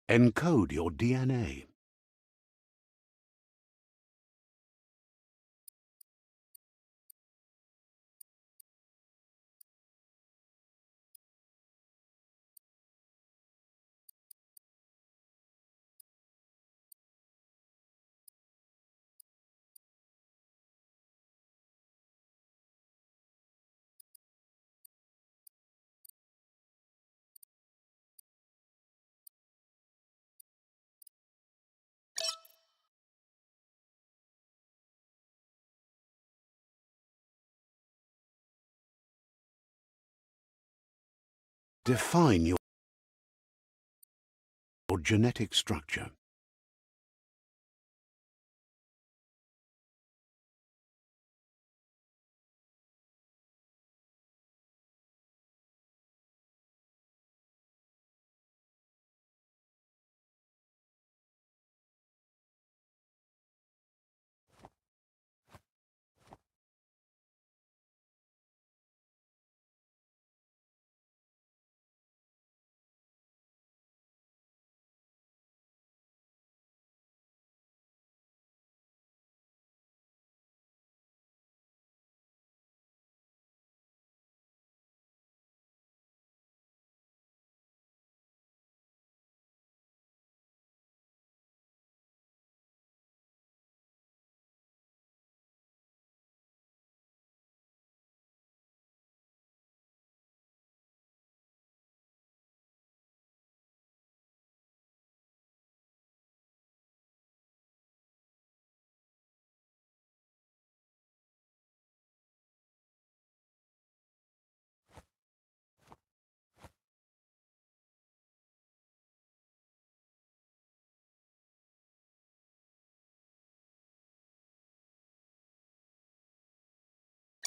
Encode your DNA. Define your genetic structure.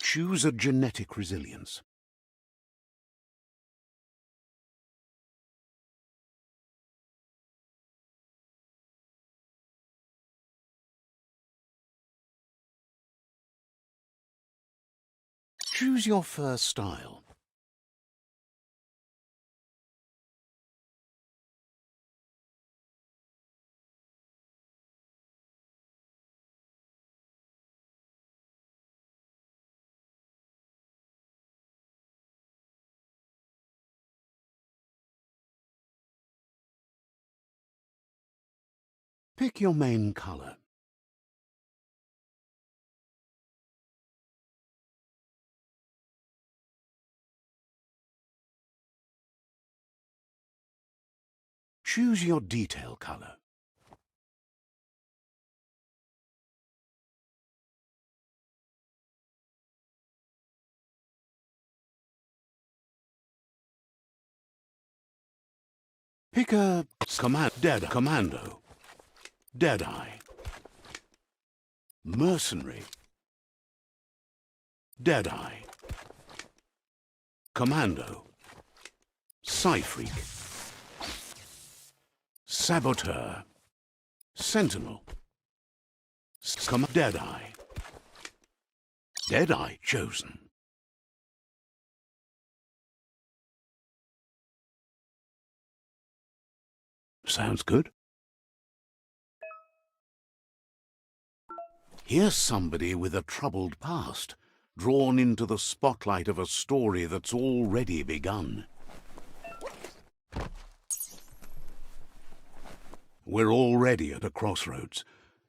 Choose a genetic resilience. Choose your first style. Pick your main color. Choose your detail color. Pick a commando, Deadeye, mercenary, Deadeye, commando, Psy-Freak, saboteur, sentinel, Deadeye, Deadeye chosen. Sounds good. Here's somebody with a troubled past, drawn into the spotlight of a story that's already begun. We're already at a crossroads.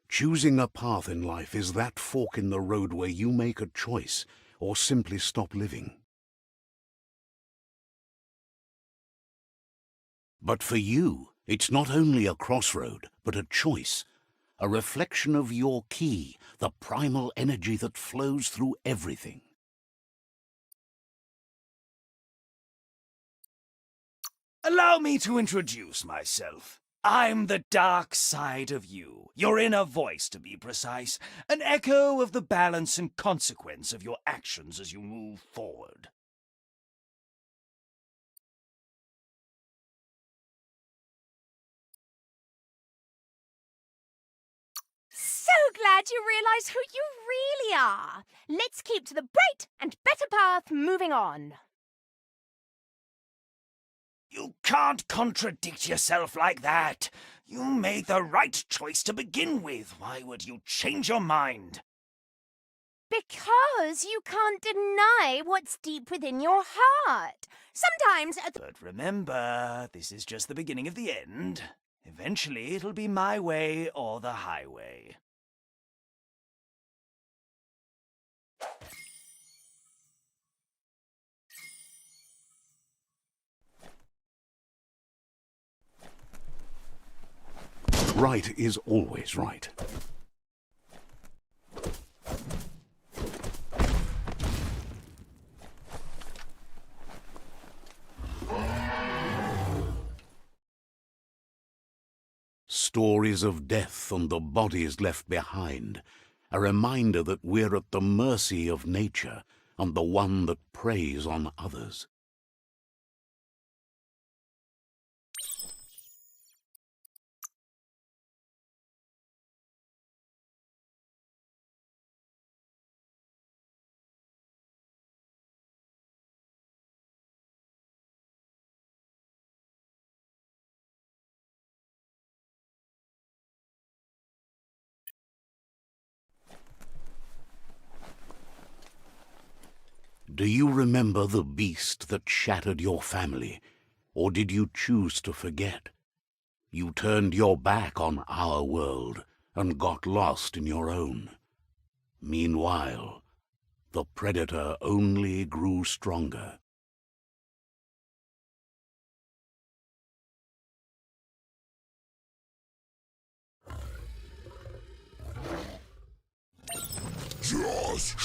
Choosing a path in life is that fork in the road where you make a choice or simply stop living. But for you, it's not only a crossroad, but a choice. A reflection of your key, the primal energy that flows through everything. Allow me to introduce myself. I'm the dark side of you, your inner voice to be precise, an echo of the balance and consequence of your actions as you move forward. So glad you realize who you really are. Let's keep to the bright and better path moving on. You can't contradict yourself like that. You made the right choice to begin with. Why would you change your mind? Because you can't deny what's deep within your heart. Sometimes But remember, this is just the beginning of the end. Eventually, it'll be my way or the highway. Right is always right. Stories of death and the bodies left behind, a reminder that we're at the mercy of nature and the one that preys on others. Do you remember the beast that shattered your family, or did you choose to forget? You turned your back on our world and got lost in your own. Meanwhile, the predator only grew stronger. Just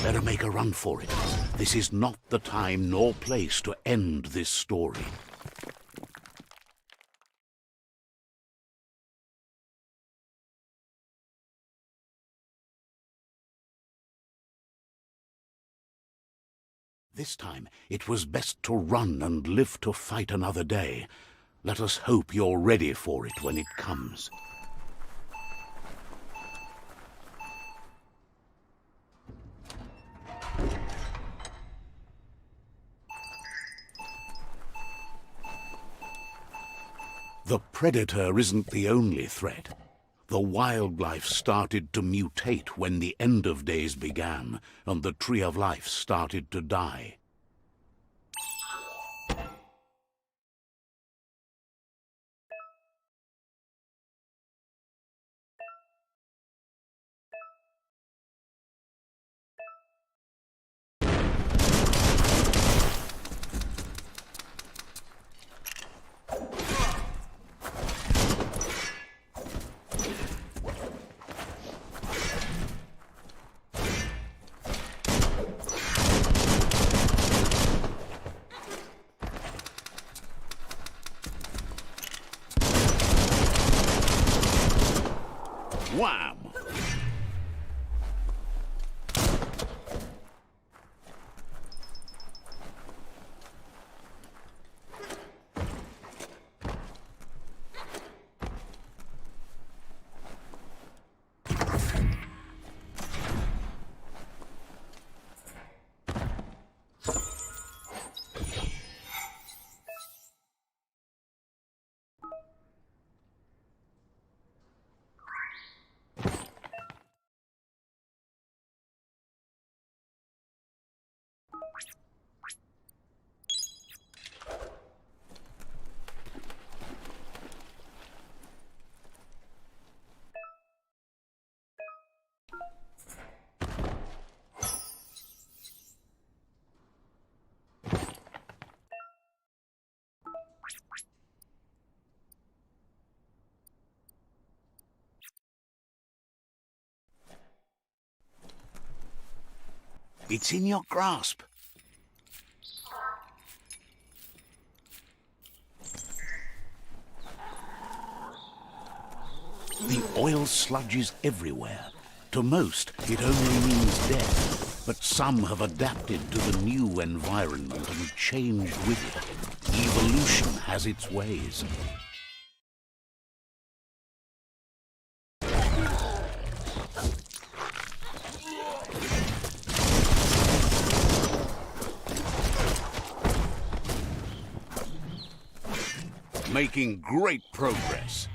better make a run for it. This is not the time nor place to end this story. This time, it was best to run and live to fight another day. Let us hope you're ready for it when it comes. The predator isn't the only threat. The wildlife started to mutate when the end of days began, and the tree of life started to die. Wham! It's in your grasp. The oil sludges everywhere. To most, it only means death, but some have adapted to the new environment and changed with it. Evolution has its ways. Making great progress.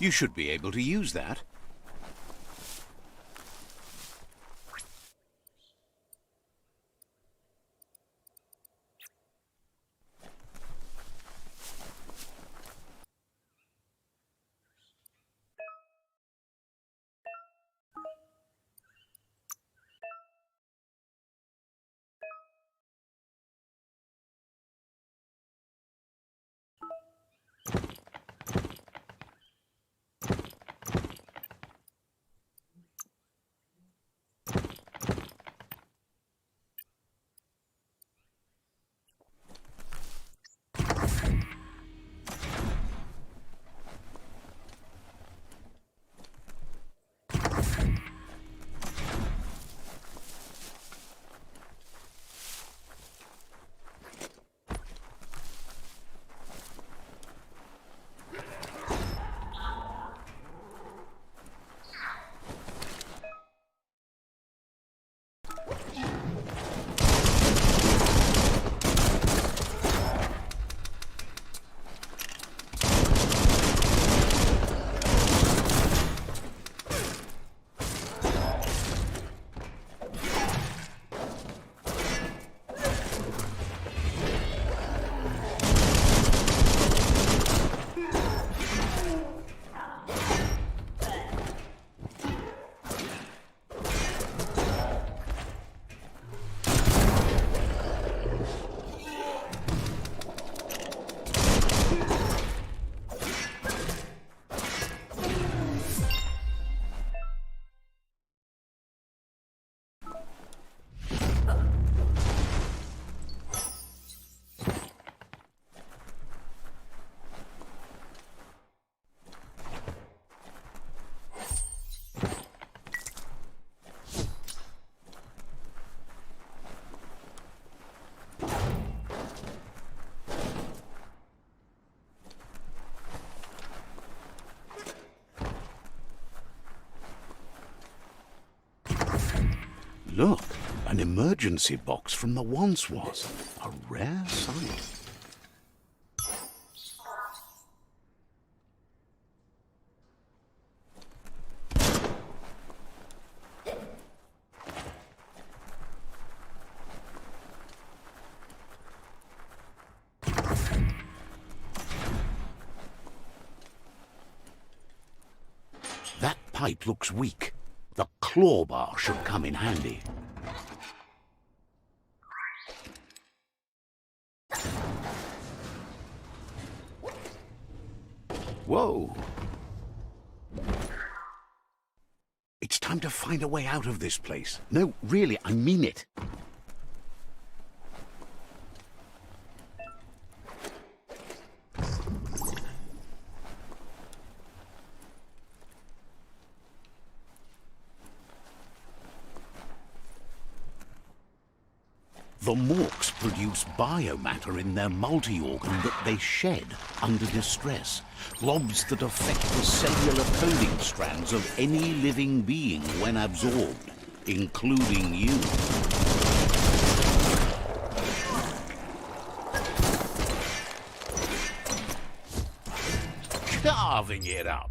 You should be able to use that. Look, an emergency box from the once was. A rare sight. That pipe looks weak. The claw bar should come in handy. Whoa! It's time to find a way out of this place. No, really, I mean it. The morks produce biomatter in their multi-organ that they shed under distress. Blobs that affect the cellular coding strands of any living being when absorbed, including you. Carving it up.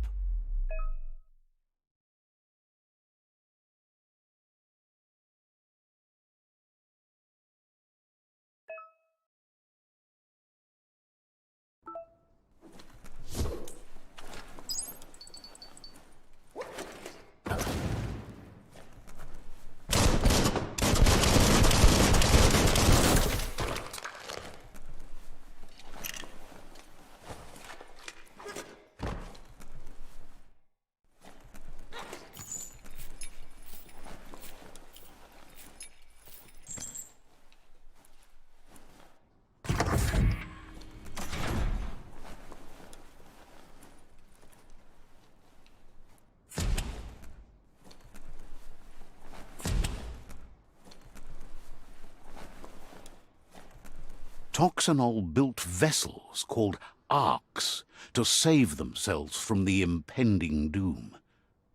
Toxanol built vessels called arks to save themselves from the impending doom.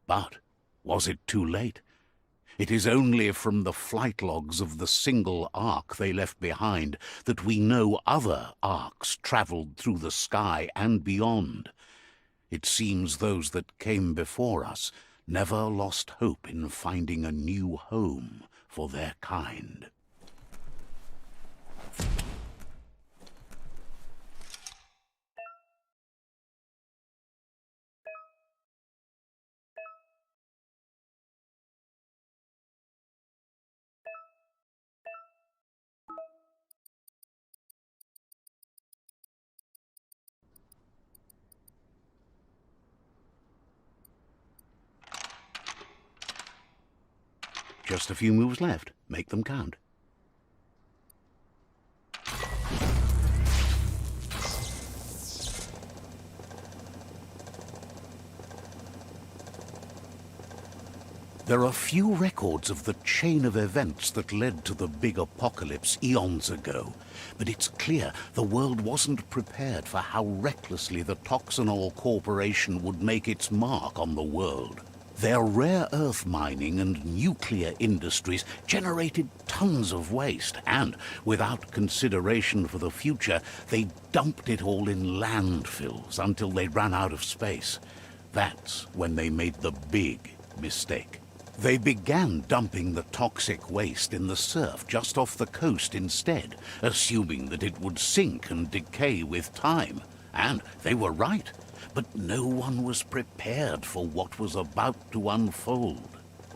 But was it too late? It is only from the flight logs of the single ark they left behind that we know other arks travelled through the sky and beyond. It seems those that came before us never lost hope in finding a new home for their kind. Just a few moves left. Make them count. There are few records of the chain of events that led to the big apocalypse eons ago, but it's clear the world wasn't prepared for how recklessly the Toxanol Corporation would make its mark on the world. Their rare earth mining and nuclear industries generated tons of waste, and, without consideration for the future, they dumped it all in landfills until they ran out of space. That's when they made the big mistake. They began dumping the toxic waste in the surf just off the coast instead, assuming that it would sink and decay with time. And they were right. But no one was prepared for what was about to unfold.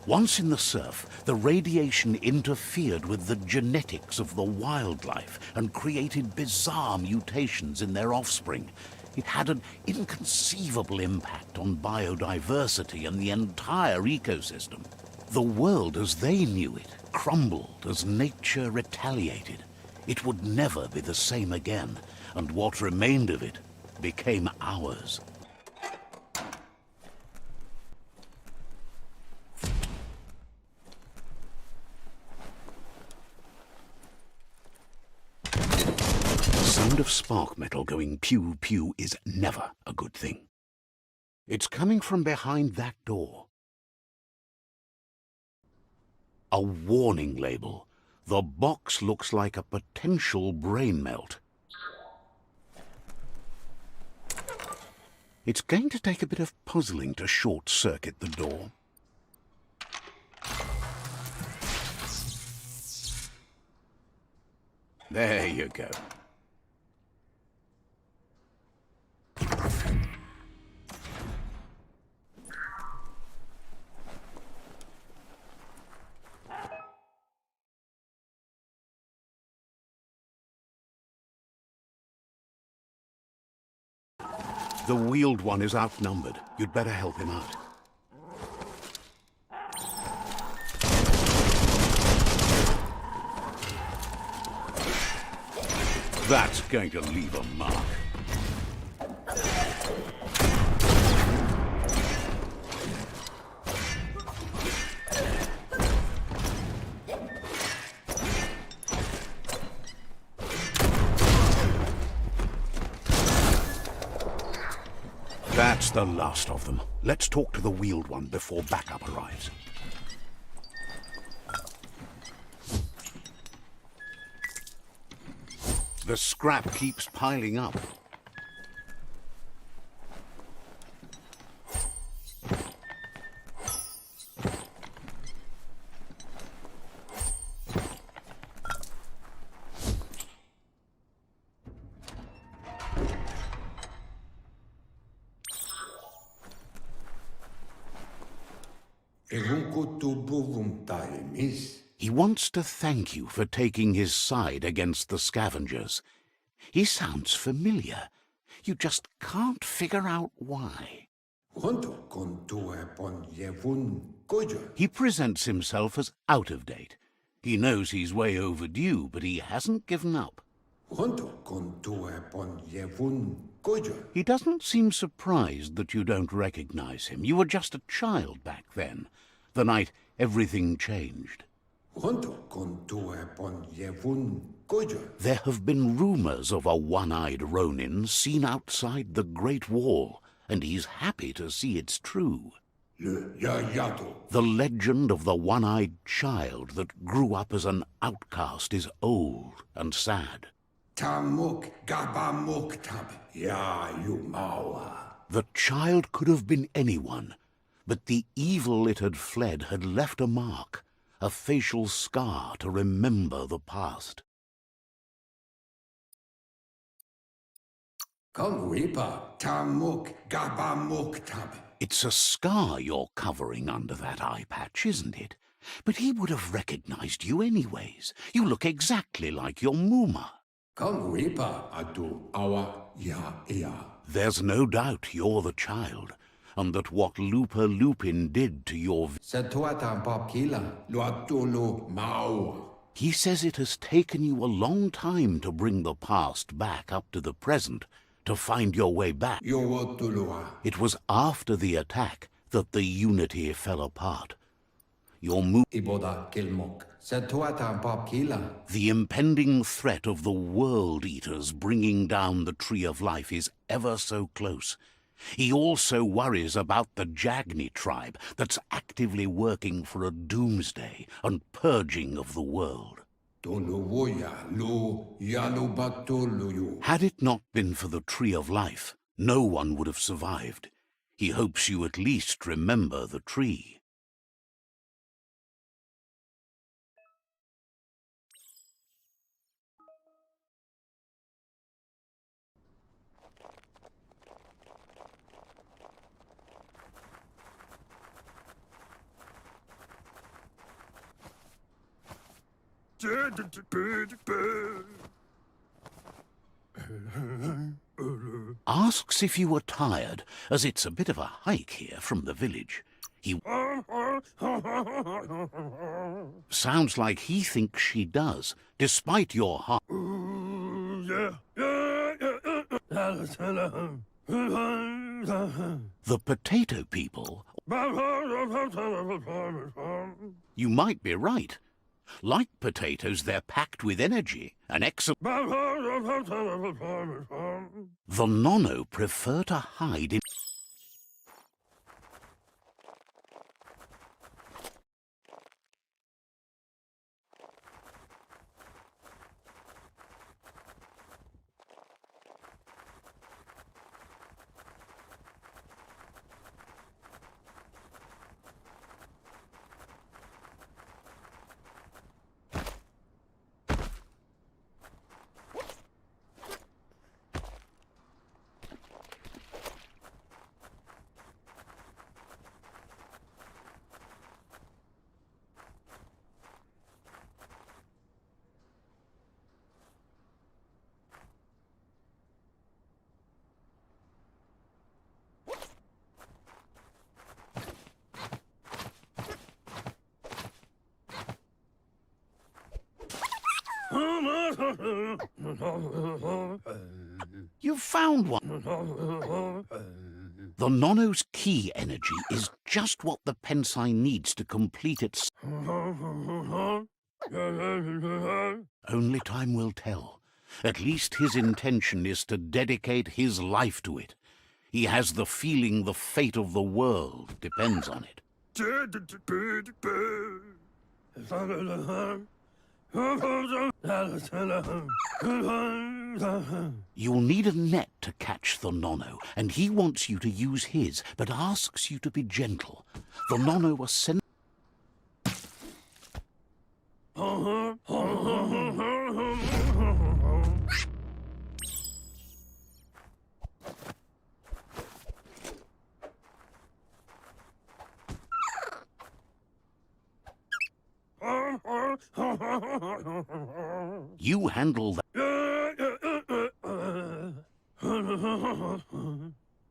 Once in the surf, the radiation interfered with the genetics of the wildlife and created bizarre mutations in their offspring. It had an inconceivable impact on biodiversity and the entire ecosystem. The world as they knew it crumbled as nature retaliated. It would never be the same again, and what remained of it became ours. The sound of spark metal going pew-pew is never a good thing. It's coming from behind that door. A warning label. The box looks like a potential brain melt. It's going to take a bit of puzzling to short-circuit the door. There you go. The wheeled one is outnumbered. You'd better help him out. That's going to leave a mark. That's the last of them. Let's talk to the wheeled one before backup arrives. The scrap keeps piling up. He wants to thank you for taking his side against the scavengers. He sounds familiar. You just can't figure out why. He presents himself as out of date. He knows he's way overdue, but he hasn't given up. He doesn't seem surprised that you don't recognize him. You were just a child back then, the night everything changed. There have been rumors of a one-eyed Ronin seen outside the Great Wall, and he's happy to see it's true. The legend of the one-eyed child that grew up as an outcast is old and sad. The child could have been anyone, but the evil it had fled had left a mark, a facial scar to remember the past. It's a scar you're covering under that eye patch, isn't it? But he would have recognized you anyways. You look exactly like your Muma. There's no doubt you're the child, and that what Looper Lupin did to your... He says it has taken you a long time to bring the past back up to the present, to find your way back. It was after the attack that the Unity fell apart. Your The impending threat of the World Eaters bringing down the Tree of Life is ever so close. He also worries about the Jagni tribe that's actively working for a doomsday and purging of the world. Had it not been for the Tree of Life, no one would have survived. He hopes you at least remember the tree. Asks if you were tired, as it's a bit of a hike here from the village. He sounds like he thinks she does, despite your heart. The potato people... You might be right. Like potatoes, they're packed with energy and excellent. The Nono prefer to hide in... You found one. The Nono's key energy is just what the Pensai needs to complete its... Only time will tell. At least his intention is to dedicate his life to it. He has the feeling the fate of the world depends on it. You'll need a net to catch the Nono, and he wants you to use his, but asks you to be gentle. The Nono was sent... You handle that.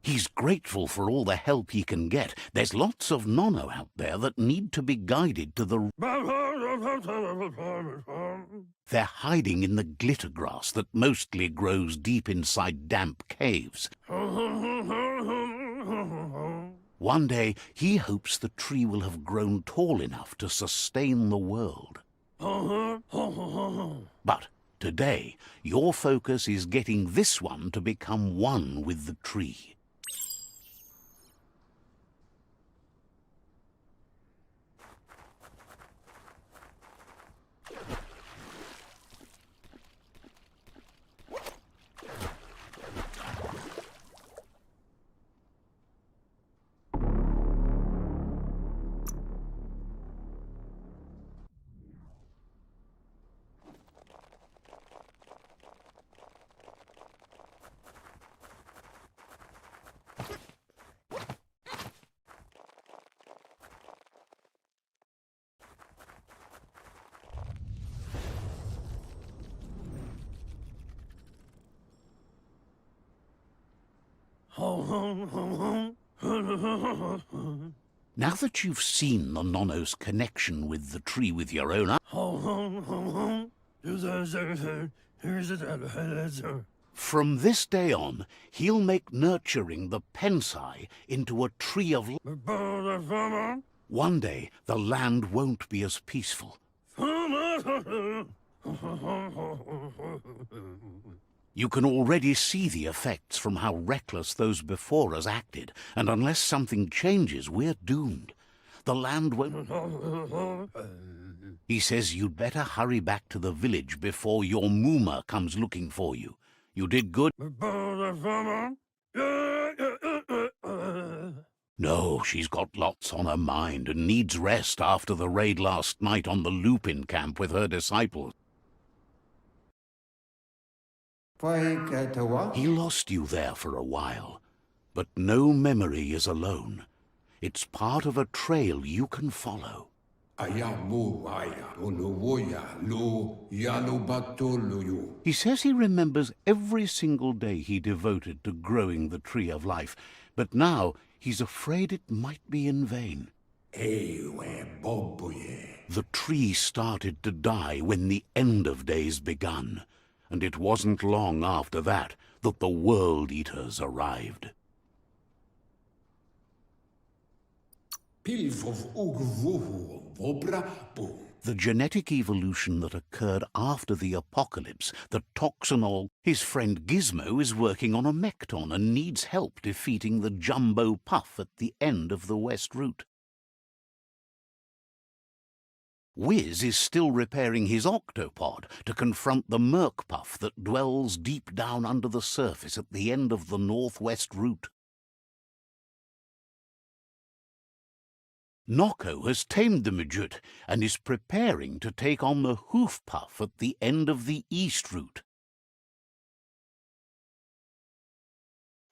He's grateful for all the help he can get. There's lots of Nono out there that need to be guided to the... They're hiding in the glitter grass that mostly grows deep inside damp caves. One day, he hopes the tree will have grown tall enough to sustain the world. But today, your focus is getting this one to become one with the tree. Now that you've seen the Nono's connection with the tree with your own eyes, from this day on, he'll make nurturing the Pensai into a tree of life. One day, the land won't be as peaceful. You can already see the effects from how reckless those before us acted, and unless something changes, we're doomed. The land won't... He says you'd better hurry back to the village before your Mooma comes looking for you. You did good. No, she's got lots on her mind and needs rest after the raid last night on the Lupin camp with her disciples. He lost you there for a while, but no memory is alone. It's part of a trail you can follow. He says he remembers every single day he devoted to growing the Tree of Life, but now he's afraid it might be in vain. The tree started to die when the end of days begun, and it wasn't long after that that the World Eaters arrived. The genetic evolution that occurred after the apocalypse, the toxinol... His friend Gizmo is working on a Mekton and needs help defeating the Jumbo Puff at the end of the West Route. Wiz is still repairing his octopod to confront the Merc Puff that dwells deep down under the surface at the end of the Northwest Route. Noko has tamed the Midget and is preparing to take on the Hoof Puff at the end of the East Route.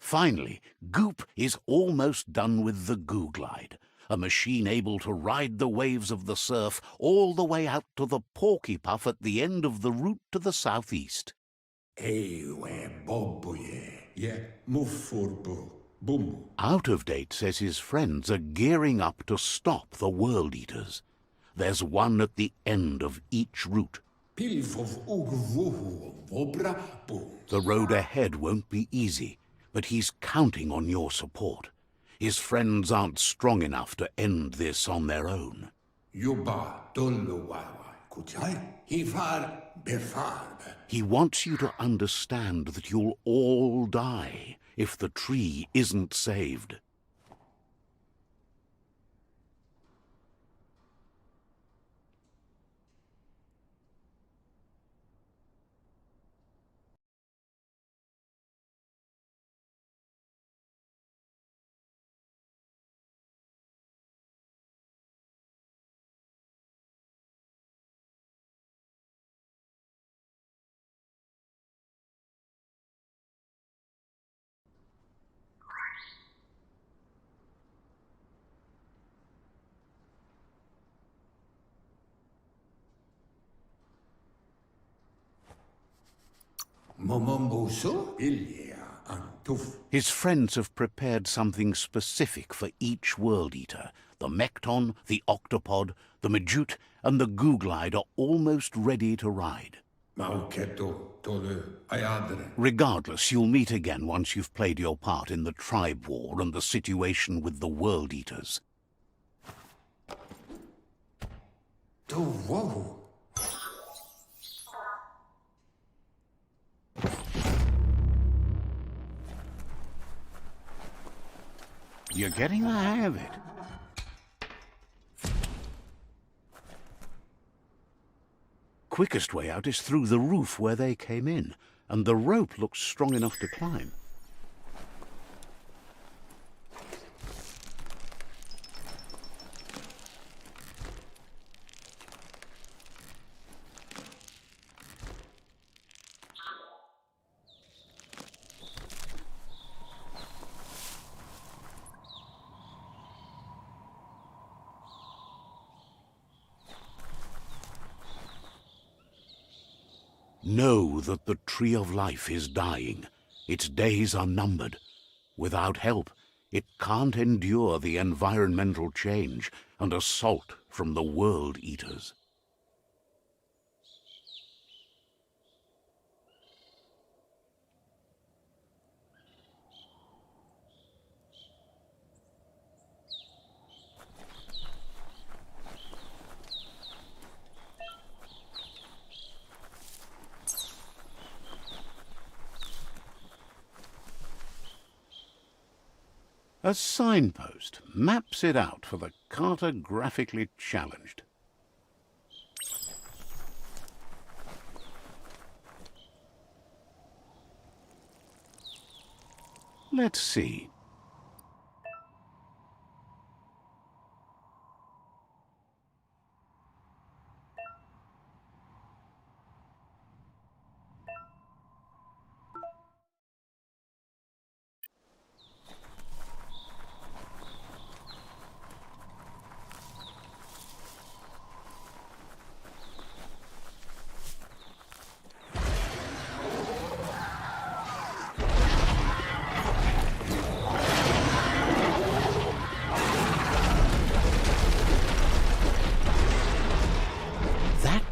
Finally, Goop is almost done with the Googlide, a machine able to ride the waves of the surf all the way out to the Porky Puff at the end of the route to the southeast. Out of Date says his friends are gearing up to stop the World Eaters. There's one at the end of each route. The road ahead won't be easy, but he's counting on your support. His friends aren't strong enough to end this on their own. He wants you to understand that you'll all die if the tree isn't saved. His friends have prepared something specific for each World Eater. The Mekton, the Octopod, the Majute, and the Googlide are almost ready to ride. Regardless, you'll meet again once you've played your part in the tribe war and the situation with the World Eaters. You're getting the hang of it. Quickest way out is through the roof where they came in, and the rope looks strong enough to climb. Know that the Tree of Life is dying. Its days are numbered. Without help, it can't endure the environmental change and assault from the World Eaters. A signpost maps it out for the cartographically challenged. Let's see.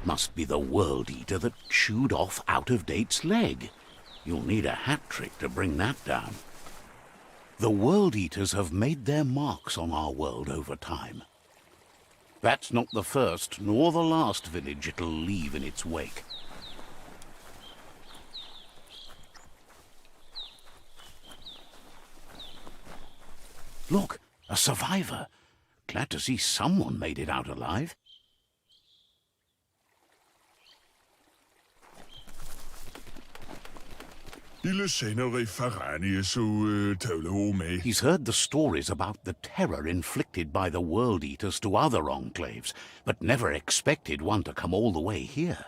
Must be the World Eater that chewed off Out-of-Date's leg. You'll need a hat trick to bring that down. The World Eaters have made their marks on our world over time. That's not the first nor the last village it'll leave in its wake. Look, a survivor. Glad to see someone made it out alive. He's heard the stories about the terror inflicted by the World Eaters to other enclaves, but never expected one to come all the way here.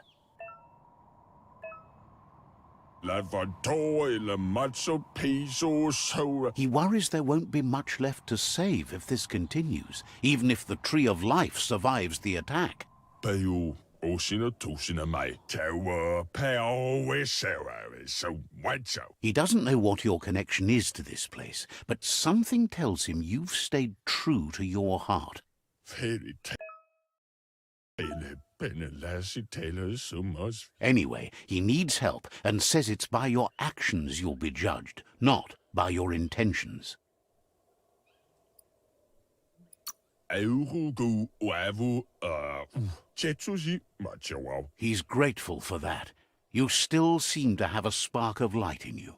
He worries there won't be much left to save if this continues, even if the Tree of Life survives the attack. He doesn't know what your connection is to this place, but something tells him you've stayed true to your heart. Anyway, he needs help and says it's by your actions you'll be judged, not by your intentions. He's grateful for that. You still seem to have a spark of light in you.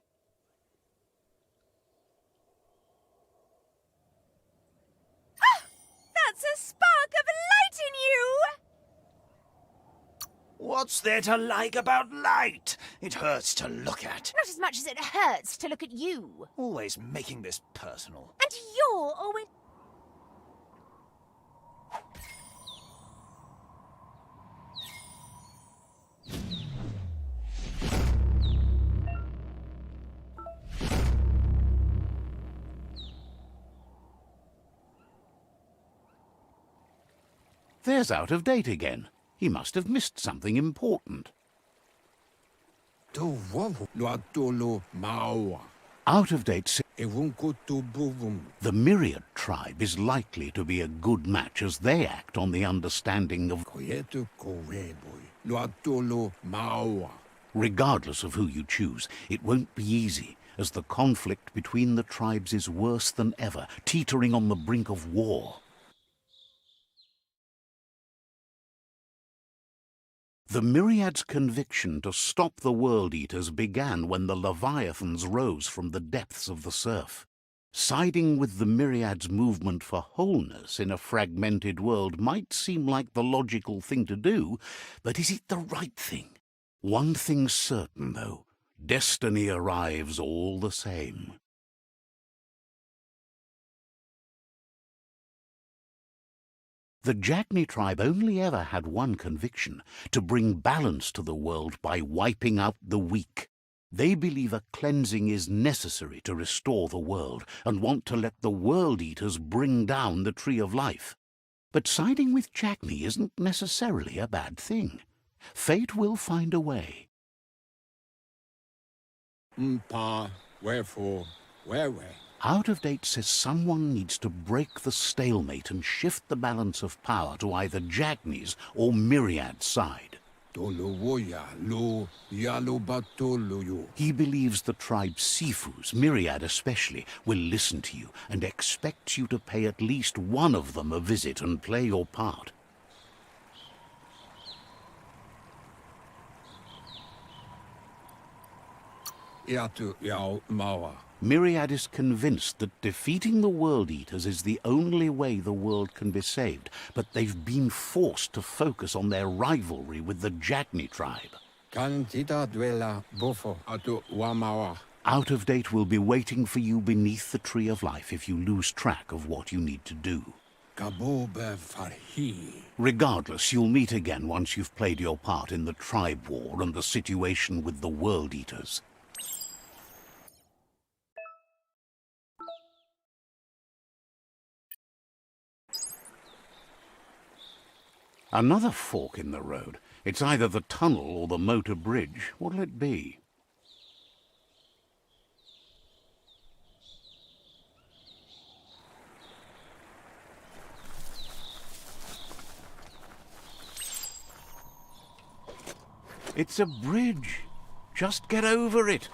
That's a spark of light in you! What's there to like about light? It hurts to look at. Not as much as it hurts to look at you. Always making this personal. And you're always... There's out of date again. He must have missed something important. Out of date says the Myriad tribe is likely to be a good match as they act on the understanding of... Regardless of who you choose, it won't be easy, as the conflict between the tribes is worse than ever, teetering on the brink of war. The Myriad's conviction to stop the World Eaters began when the Leviathans rose from the depths of the surf. Siding with the Myriad's movement for wholeness in a fragmented world might seem like the logical thing to do, but is it the right thing? One thing's certain, though. Destiny arrives all the same. The Jagni tribe only ever had one conviction: to bring balance to the world by wiping out the weak. They believe a cleansing is necessary to restore the world, and want to let the World Eaters bring down the Tree of Life. But siding with Jagni isn't necessarily a bad thing. Fate will find a way. Wherefore, where? Out of date says someone needs to break the stalemate and shift the balance of power to either Jagni's or Myriad's side. He believes the tribe's Sifus, Myriad especially, will listen to you and expects you to pay at least one of them a visit and play your part. Myriad is convinced that defeating the World Eaters is the only way the world can be saved, but they've been forced to focus on their rivalry with the Jagni tribe. Out of date will be waiting for you beneath the Tree of Life if you lose track of what you need to do. Regardless, you'll meet again once you've played your part in the tribe war and the situation with the World Eaters. Another fork in the road. It's either the tunnel or the motor bridge. What'll it be? It's a bridge. Just get over it.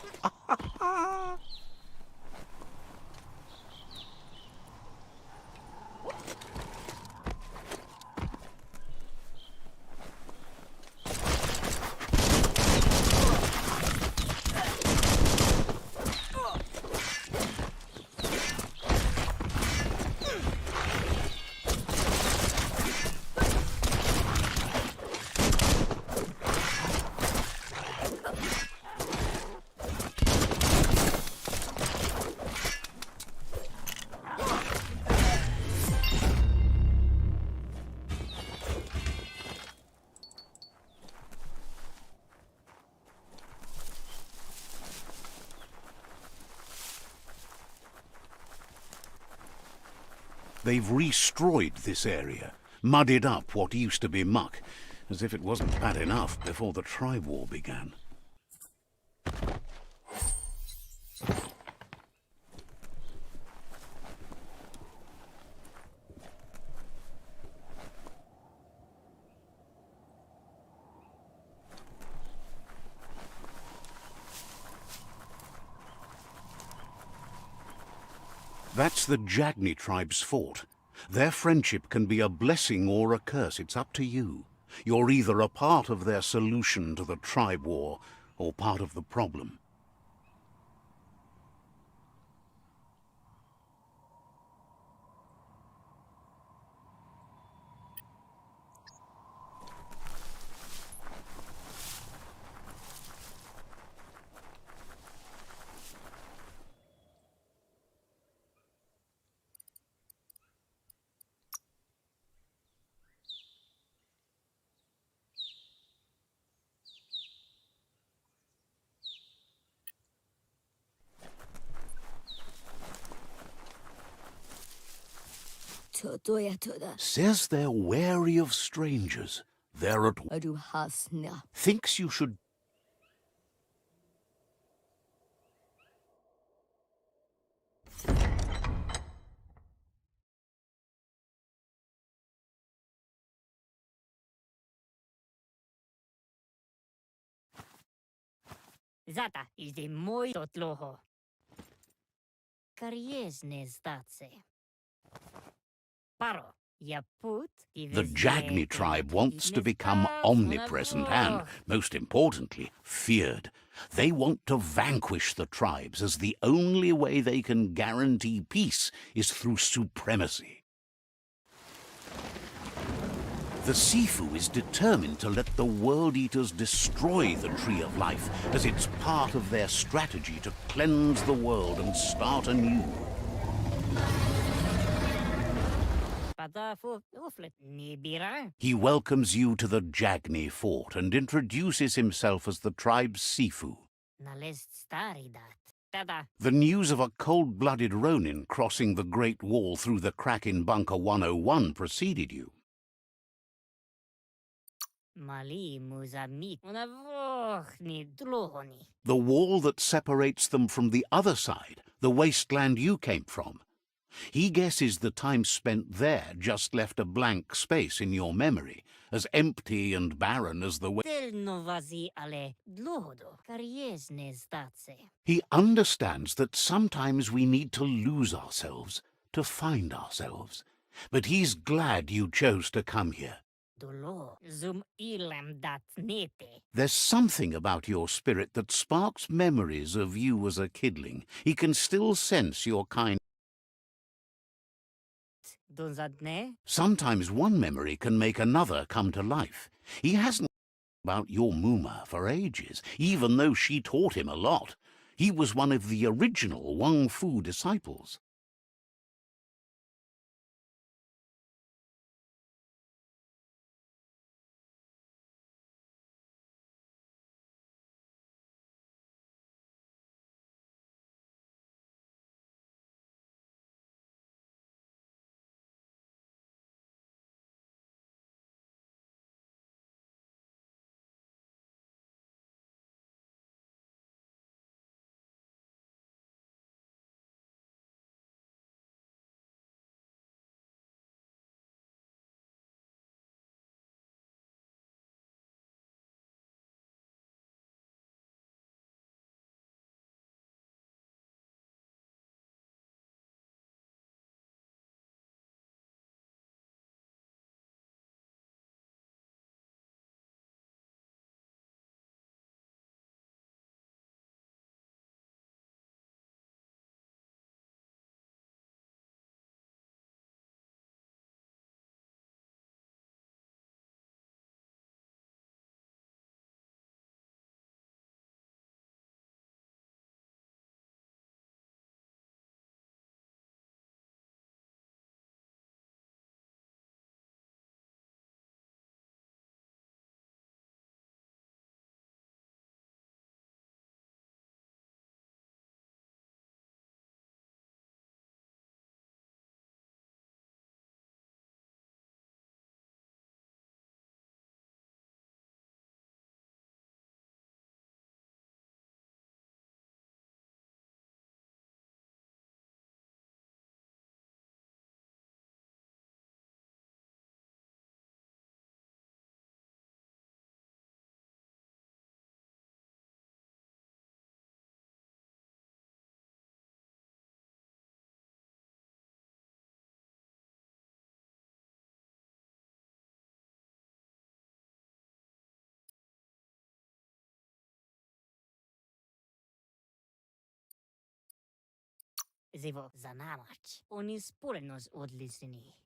They've restroyed this area, muddied up what used to be muck, as if it wasn't bad enough before the tribe war began. That's the Jagni tribe's fort. Their friendship can be a blessing or a curse. It's up to you. You're either a part of their solution to the tribe war, or part of the problem. Says they're wary of strangers. They're at... Thinks you should... Zata is the moi totloho. Kariesne zdatse. Paro, ya put The Jagni tribe wants to become omnipresent and, most importantly, feared. They want to vanquish the tribes, as the only way they can guarantee peace is through supremacy. The Sifu is determined to let the World Eaters destroy the Tree of Life, as it's part of their strategy to cleanse the world and start anew. He welcomes you to the Jagni fort and introduces himself as the tribe's Sifu. The news of a cold-blooded Ronin crossing the Great Wall through the crack in Bunker 101 preceded you. The wall that separates them from the other side, the wasteland you came from. He guesses the time spent there just left a blank space in your memory, as empty and barren as the He understands that sometimes we need to lose ourselves to find ourselves. But he's glad you chose to come here. There's something about your spirit that sparks memories of you as a kidling. He can still sense your kind. Sometimes one memory can make another come to life. He hasn't about your Muma for ages, even though she taught him a lot. He was one of the original Wang Fu disciples.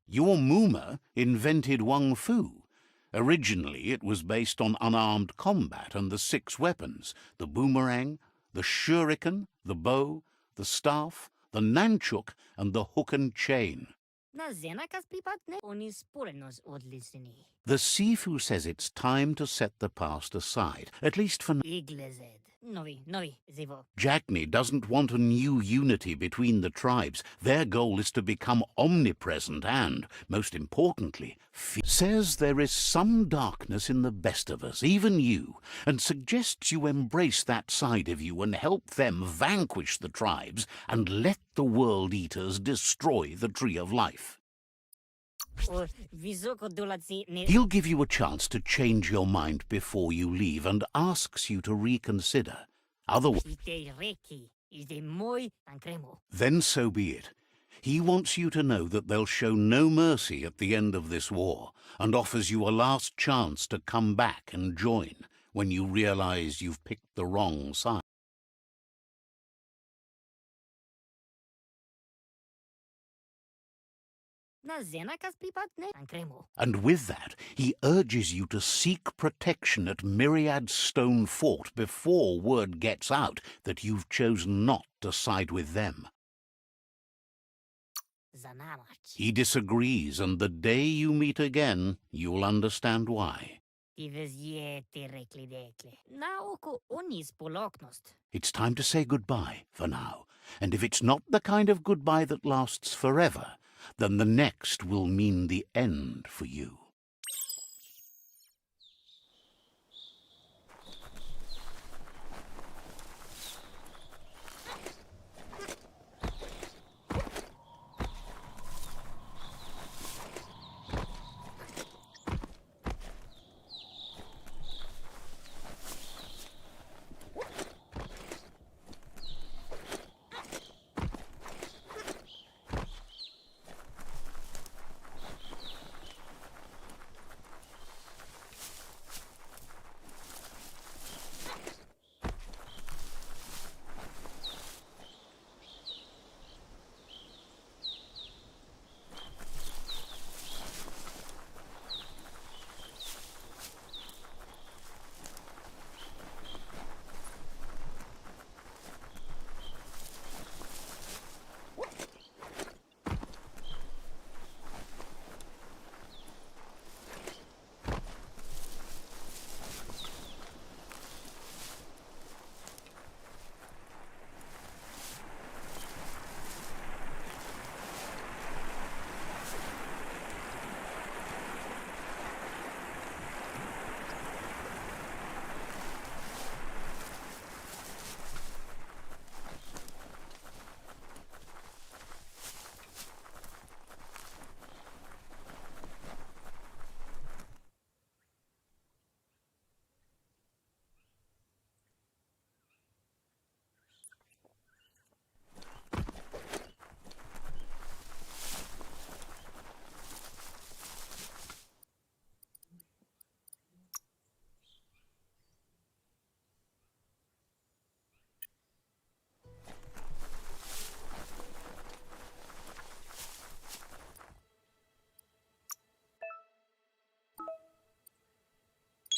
Your Muma invented Wang Fu. Originally, it was based on unarmed combat and the 6 weapons: the boomerang, the shuriken, the bow, the staff, the nunchuk, and the hook and chain. The Sifu says it's time to set the past aside, at least for now. Novi, Zivo. Jackney doesn't want a new unity between the tribes. Their goal is to become omnipresent and, most importantly, says there is some darkness in the best of us, even you, and suggests you embrace that side of you and help them vanquish the tribes and let the World Eaters destroy the Tree of Life. O visoko dulatsi ne... He'll give you a chance to change your mind before you leave and asks you to reconsider. Otherwise, Ite reki is the moi ancremo. then so be it. He wants you to know that they'll show no mercy at the end of this war and offers you a last chance to come back and join when you realize you've picked the wrong side. Na zenakas pripat ne ancremo. And with that, he urges you to seek protection at Myriad's stone fort before word gets out that you've chosen not to side with them. Zanamach. He disagrees, and the day you meet again, you'll understand why. Tives ye te rekli dekle. Na oko onis poloknost. It's time to say goodbye for now, and if it's not the kind of goodbye that lasts forever, then the next will mean the end for you.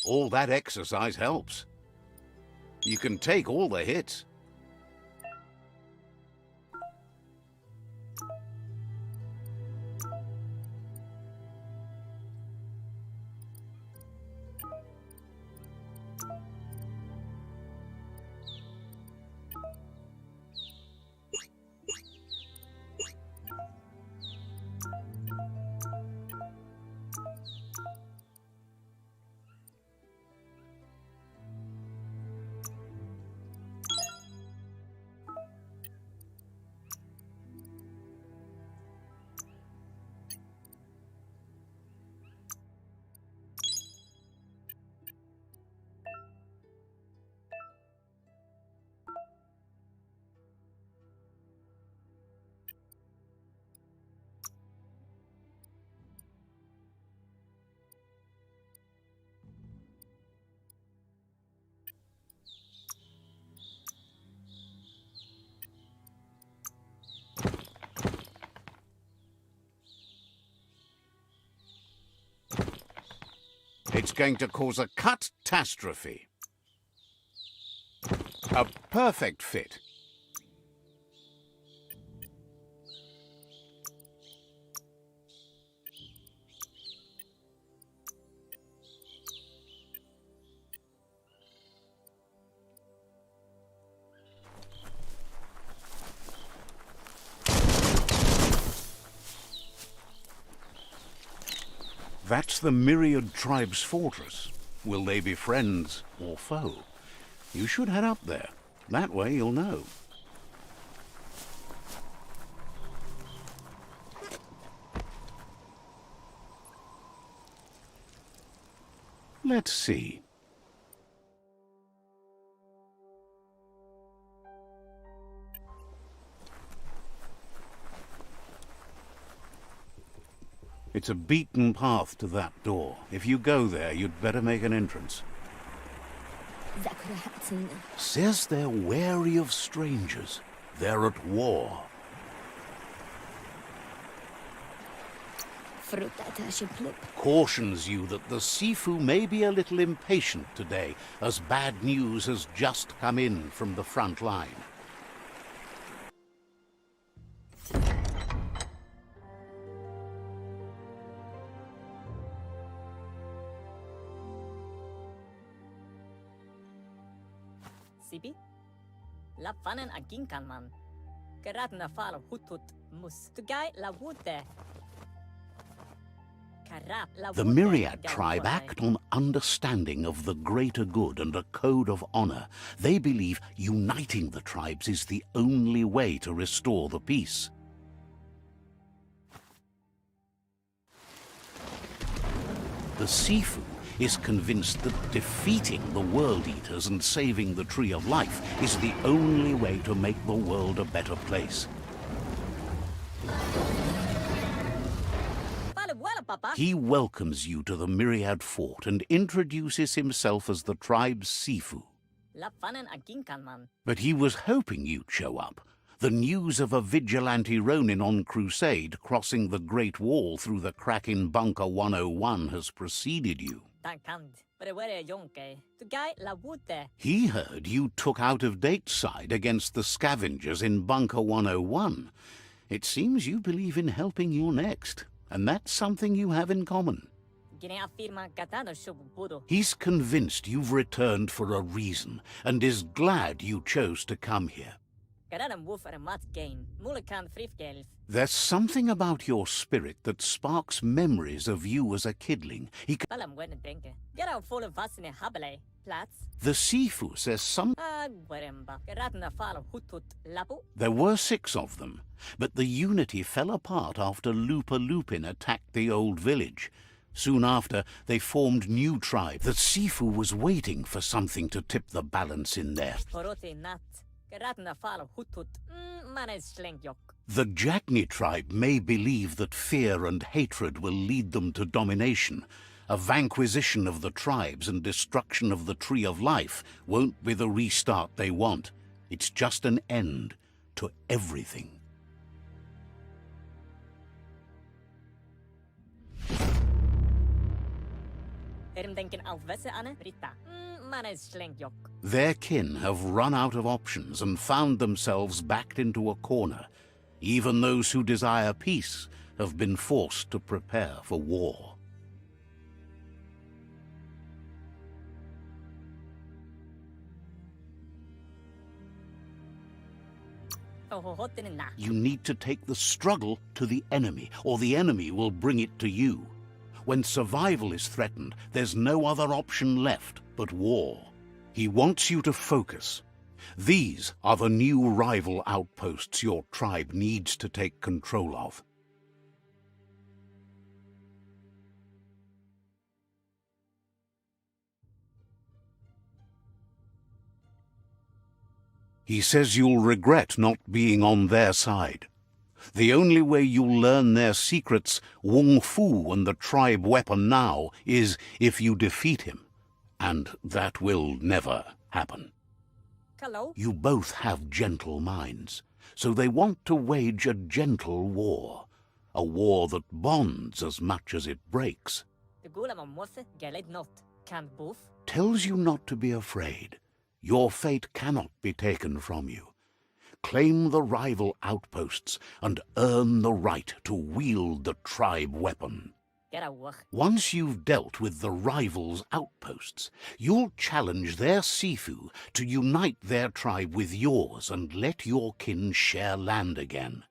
All that exercise helps. You can take all the hits. It's going to cause a catastrophe. A perfect fit. That's the Myriad Tribe's fortress. Will they be friends or foe? You should head up there. That way you'll know. Let's see. It's a beaten path to that door. If you go there, you'd better make an entrance. Says they're wary of strangers. They're at war. Cautions you that the Sifu may be a little impatient today, as bad news has just come in from the front line. Sibi? La fanen aginkan man. Gerat na fal hutut mus. Tugai la wute. The Myriad tribe act on understanding of the greater good and a code of honor. They believe uniting the tribes is the only way to restore the peace. The Sifu is convinced that defeating the World Eaters and saving the Tree of Life is the only way to make the world a better place. He welcomes you to the Myriad Fort and introduces himself as the tribe's Sifu. But he was hoping you'd show up. The news of a vigilante Ronin on crusade crossing the Great Wall through the crack in Bunker 101 has preceded you. He heard you took out-of-date side against the scavengers in Bunker 101. It seems you believe in helping your next. And that's something you have in common. He's convinced you've returned for a reason, and is glad you chose to come here. There's something about your spirit that sparks memories of you as a kidling. The Sifu says some... There were 6 of them, but the unity fell apart after Lupa Lupin attacked the old village. Soon after, they formed new tribes. The Sifu was waiting for something to tip the balance in there. The Jagni tribe may believe that fear and hatred will lead them to domination. A vanquisition of the tribes and destruction of the Tree of Life won't be the restart they want. It's just an end to everything. Their kin have run out of options and found themselves backed into a corner. Even those who desire peace have been forced to prepare for war. You need to take the struggle to the enemy, or the enemy will bring it to you. When survival is threatened, there's no other option left but war. He wants you to focus. These are the new rival outposts your tribe needs to take control of. He says you'll regret not being on their side. The only way you'll learn their secrets, Wung Fu and the tribe weapon now, is if you defeat him. And that will never happen. Hello? You both have gentle minds, so they want to wage a gentle war. A war that bonds as much as it breaks. Tells you not to be afraid. Your fate cannot be taken from you. Claim the rival outposts and earn the right to wield the tribe weapon. Once you've dealt with the rivals' outposts, you'll challenge their Sifu to unite their tribe with yours and let your kin share land again.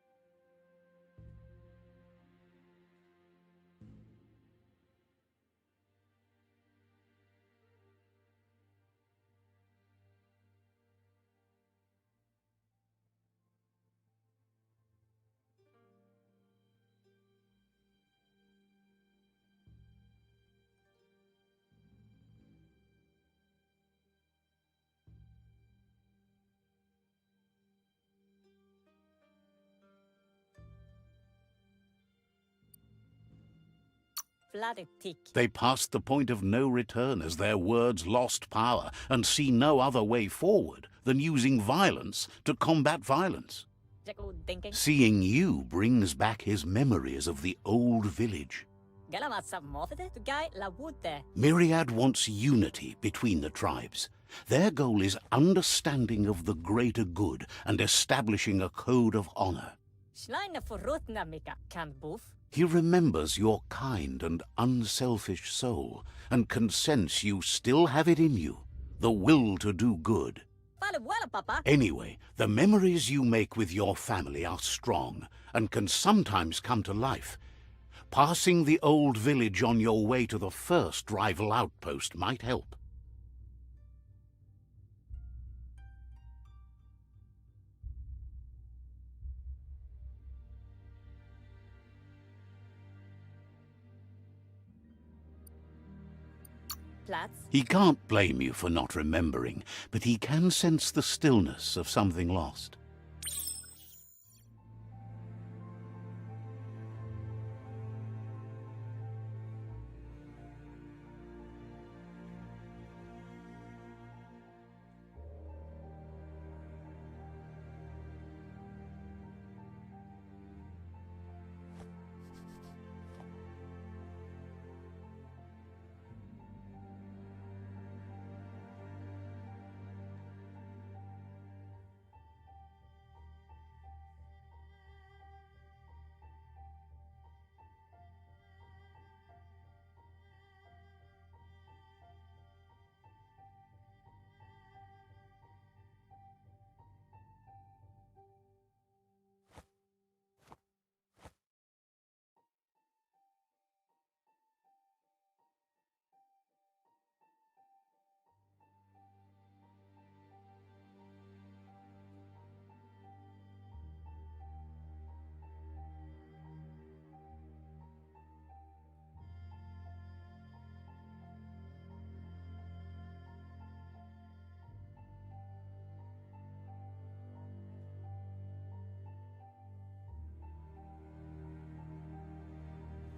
Flatic. They passed the point of no return as their words lost power and see no other way forward than using violence to combat violence. Jaco thinking. Seeing you brings back his memories of the old village. Galamat sa mofete to guy la woodte. Myriad wants unity between the tribes. Their goal is understanding of the greater good and establishing a code of honor. Schlein na furutna mika can boof. He remembers your kind and unselfish soul and can sense you still have it in you, the will to do good. Fale wala papa. Anyway, the memories you make with your family are strong and can sometimes come to life. Passing the old village on your way to the first rival outpost might help. Plats. He can't blame you for not remembering, but he can sense the stillness of something lost.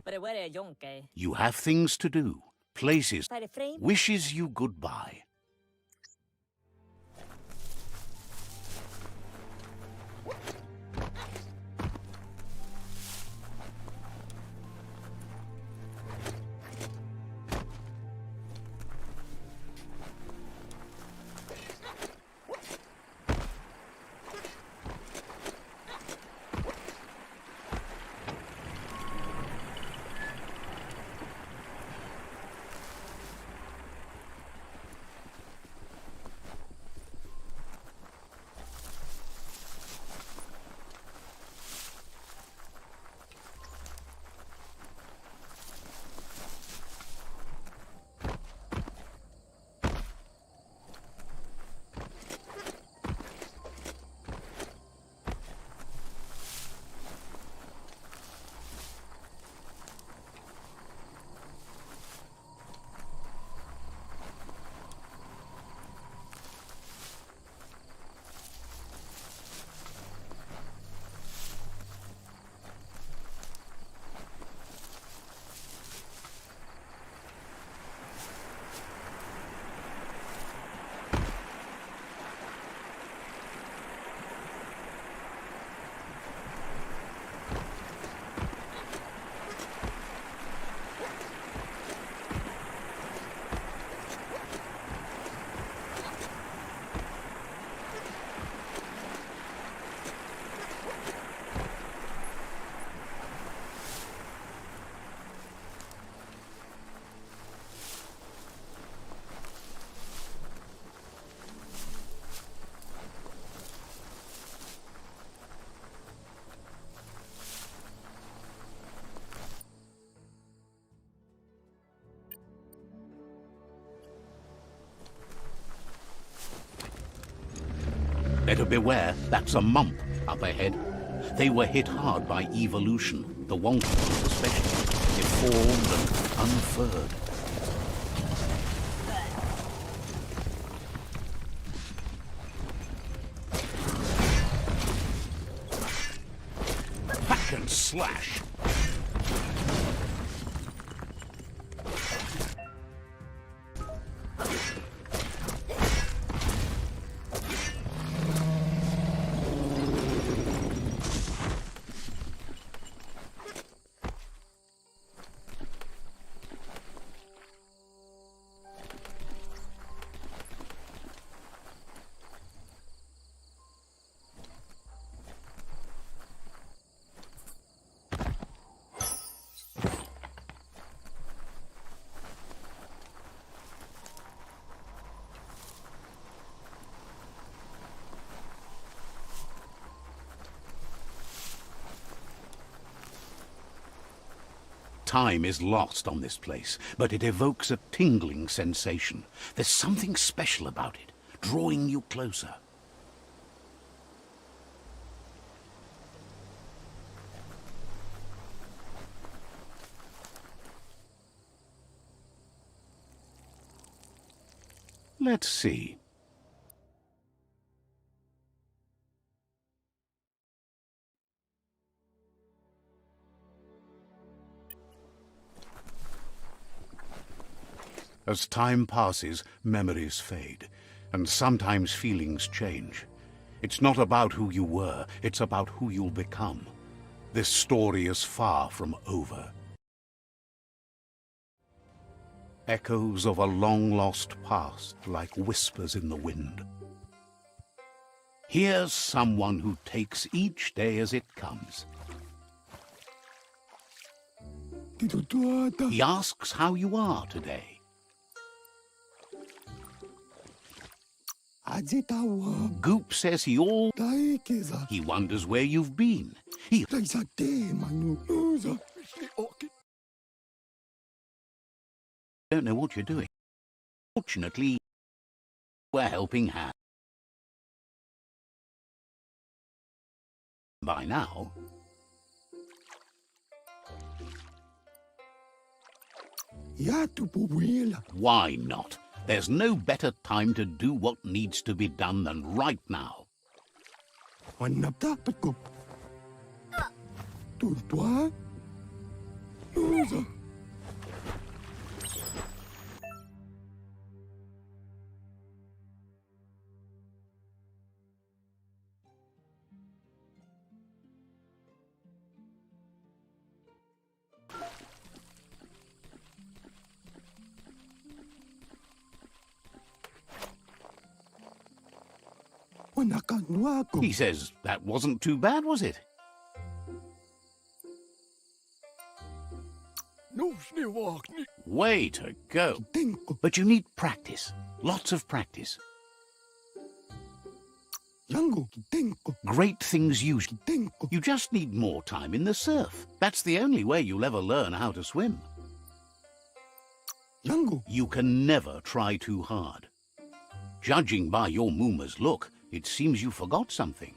But where yonke. You have things to do, places, By the frame. wishes you goodbye. Better beware, that's a mump up ahead. They were hit hard by evolution, the wonky ones especially, deformed and unfurred. Hack and slash! Time is lost on this place, but it evokes a tingling sensation. There's something special about it, drawing you closer. Let's see. As time passes, memories fade, and sometimes feelings change. It's not about who you were, it's about who you'll become. This story is far from over. Echoes of a long-lost past, like whispers in the wind. Here's someone who takes each day as it comes. He asks how you are today. Goop says he wonders where you've been. He don't know what you're doing. Fortunately, we're helping hand. By now, why not? There's no better time to do what needs to be done than right now. He says, that wasn't too bad, was it? Way to go. But you need practice. Lots of practice. Great things you just need more time in the surf. That's the only way you'll ever learn how to swim. You can never try too hard. Judging by your Mooma's look, it seems you forgot something.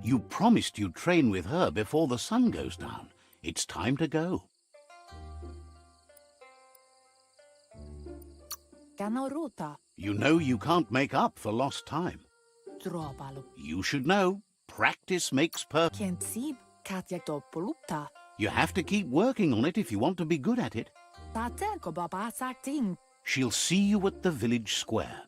You promised you'd train with her before the sun goes down. It's time to go. You know you can't make up for lost time. You should know, practice makes perfect. You have to keep working on it if you want to be good at it. She'll see you at the village square.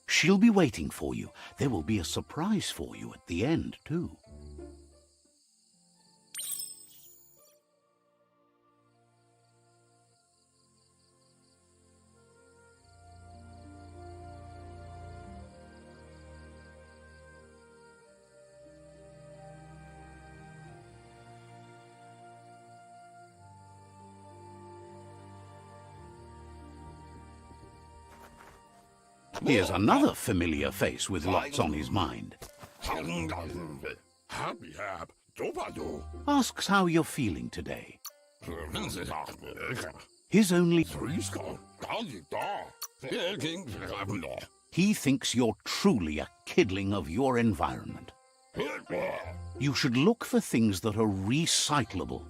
She'll be waiting for you. There will be a surprise for you at the end, too. Here's another familiar face with lots on his mind. Asks how you're feeling today. His only... He thinks you're truly a kidling of your environment. You should look for things that are recyclable.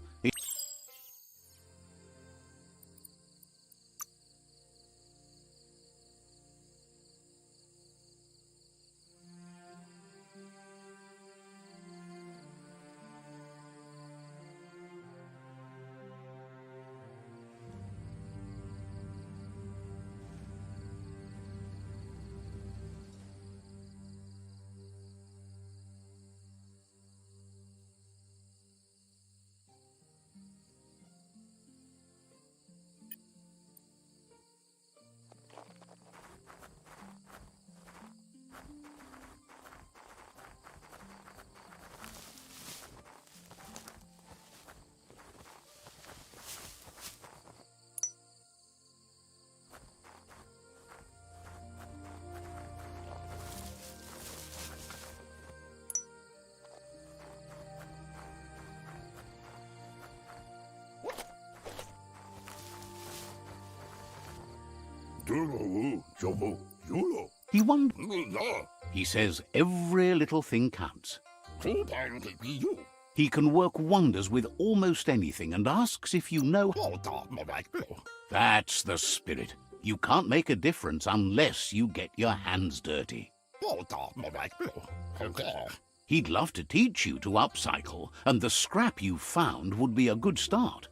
He wonders. He says every little thing counts. He can work wonders with almost anything and asks if you know. That's the spirit. You can't make a difference unless you get your hands dirty. He'd love to teach you to upcycle, and the scrap you found would be a good start.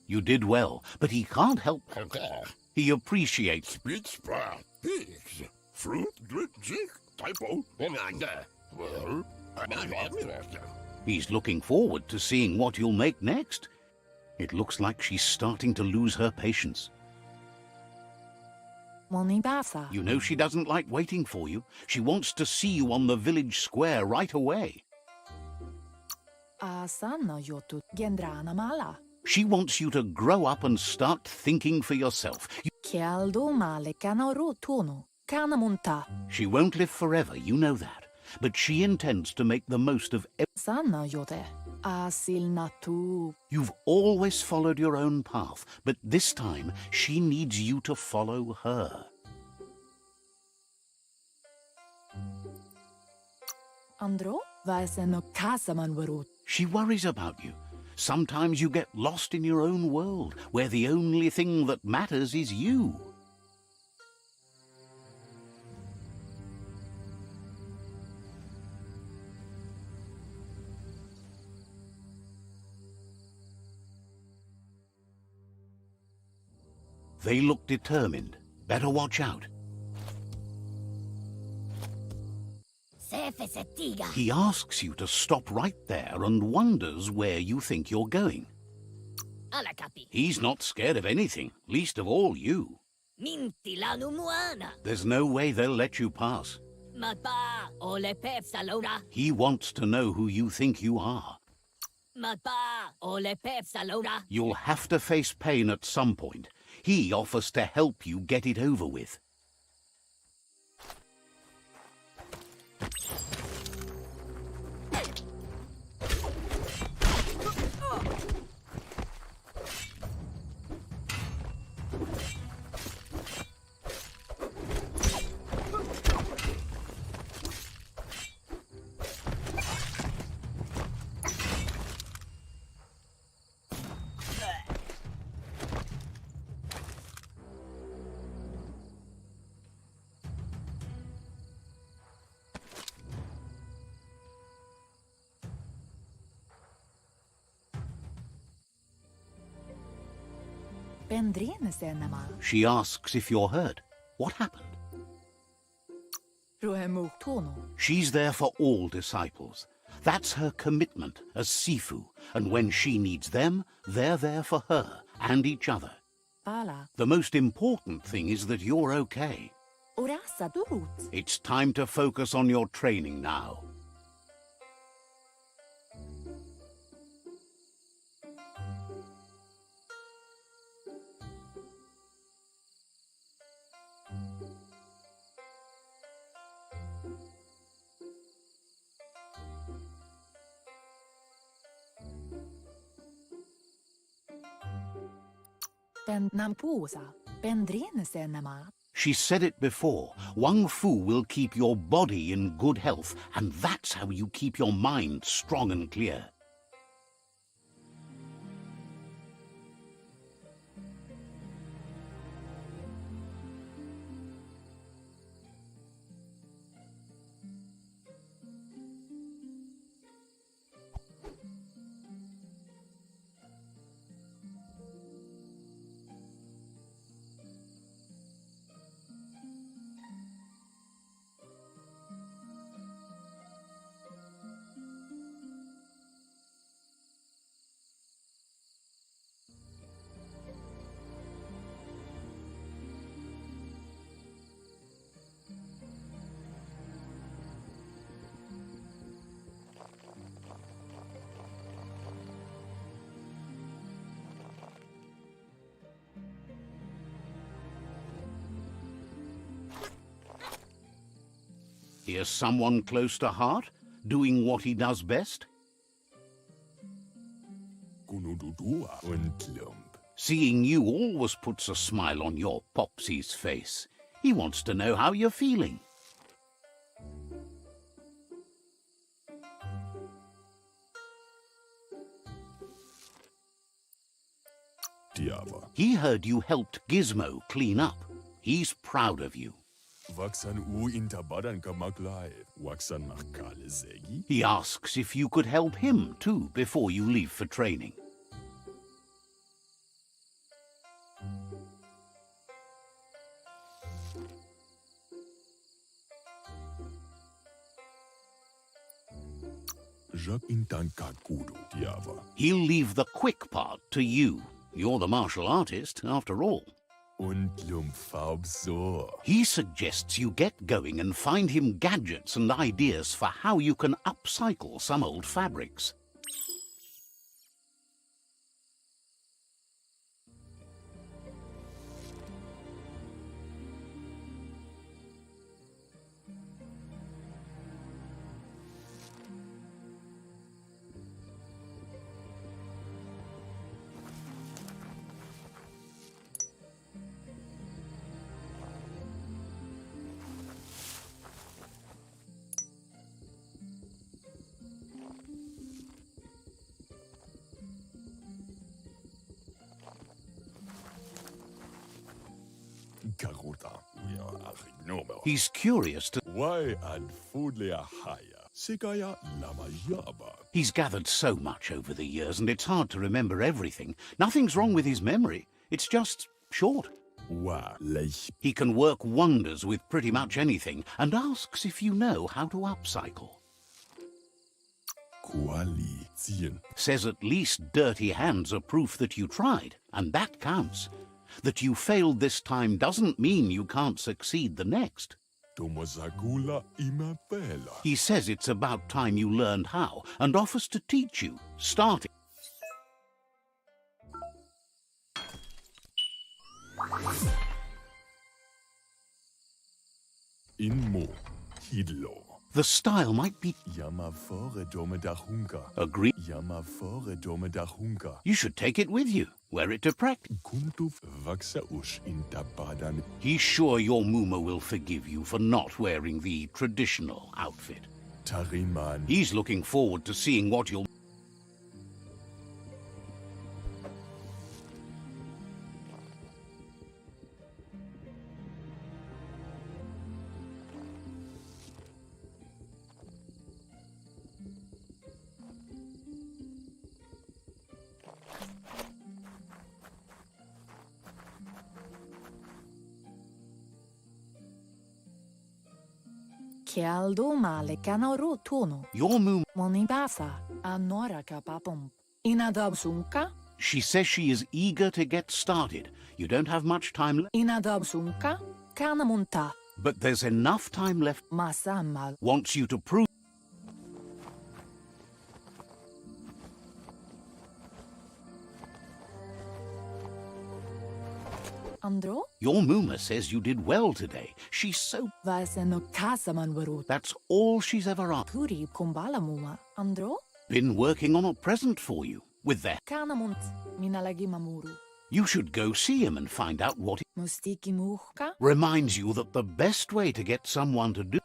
You did well, but he can't help. He appreciates. He's looking forward to seeing what you'll make next. It looks like she's starting to lose her patience. You know she doesn't like waiting for you. She wants to see you on the village square right away. She wants you to grow up and start thinking for yourself. She won't live forever, you know that. But she intends to make the most of You've always followed your own path, but this time she needs you to follow her. She worries about you. Sometimes you get lost in your own world, where the only thing that matters is you. They look determined. Better watch out. He asks you to stop right there and wonders where you think you're going. He's not scared of anything, least of all you. There's no way they'll let you pass. He wants to know who you think you are. You'll have to face pain at some point. He offers to help you get it over with. She asks if you're hurt. What happened? She's there for all disciples. That's her commitment as Sifu, and when she needs them, they're there for her and each other. The most important thing is that you're okay. It's time to focus on your training now. She said it before. Wang Fu will keep your body in good health, and that's how you keep your mind strong and clear. Here's someone close to heart, doing what he does best. Seeing you always puts a smile on your Popsy's face. He wants to know how you're feeling. He heard you helped Gizmo clean up. He's proud of you. He asks if you could help him too before you leave for training. He'll leave the quick part to you. You're the martial artist, after all. He suggests you get going and find him gadgets and ideas for how you can upcycle some old fabrics. He's curious to... He's gathered so much over the years, and it's hard to remember everything. Nothing's wrong with his memory. It's just short. He can work wonders with pretty much anything, and asks if you know how to upcycle. Says at least dirty hands are proof that you tried, and that counts. That you failed this time doesn't mean you can't succeed the next. He says it's about time you learned how, and offers to teach you, starting. The style might be... Agree? You should take it with you. Wear it to practice. He's sure your Muma will forgive you for not wearing the traditional outfit. He's looking forward to seeing what you'll... Your Muma... She says she is eager to get started. You don't have much time left. But there's enough time left. Wants you to prove... Andro? Your Muma says you did well today. She's so... That's all she's ever asked. Andro? Been working on a present for you, with that. You should go see him and find out what he... Reminds you that the best way to get someone to do...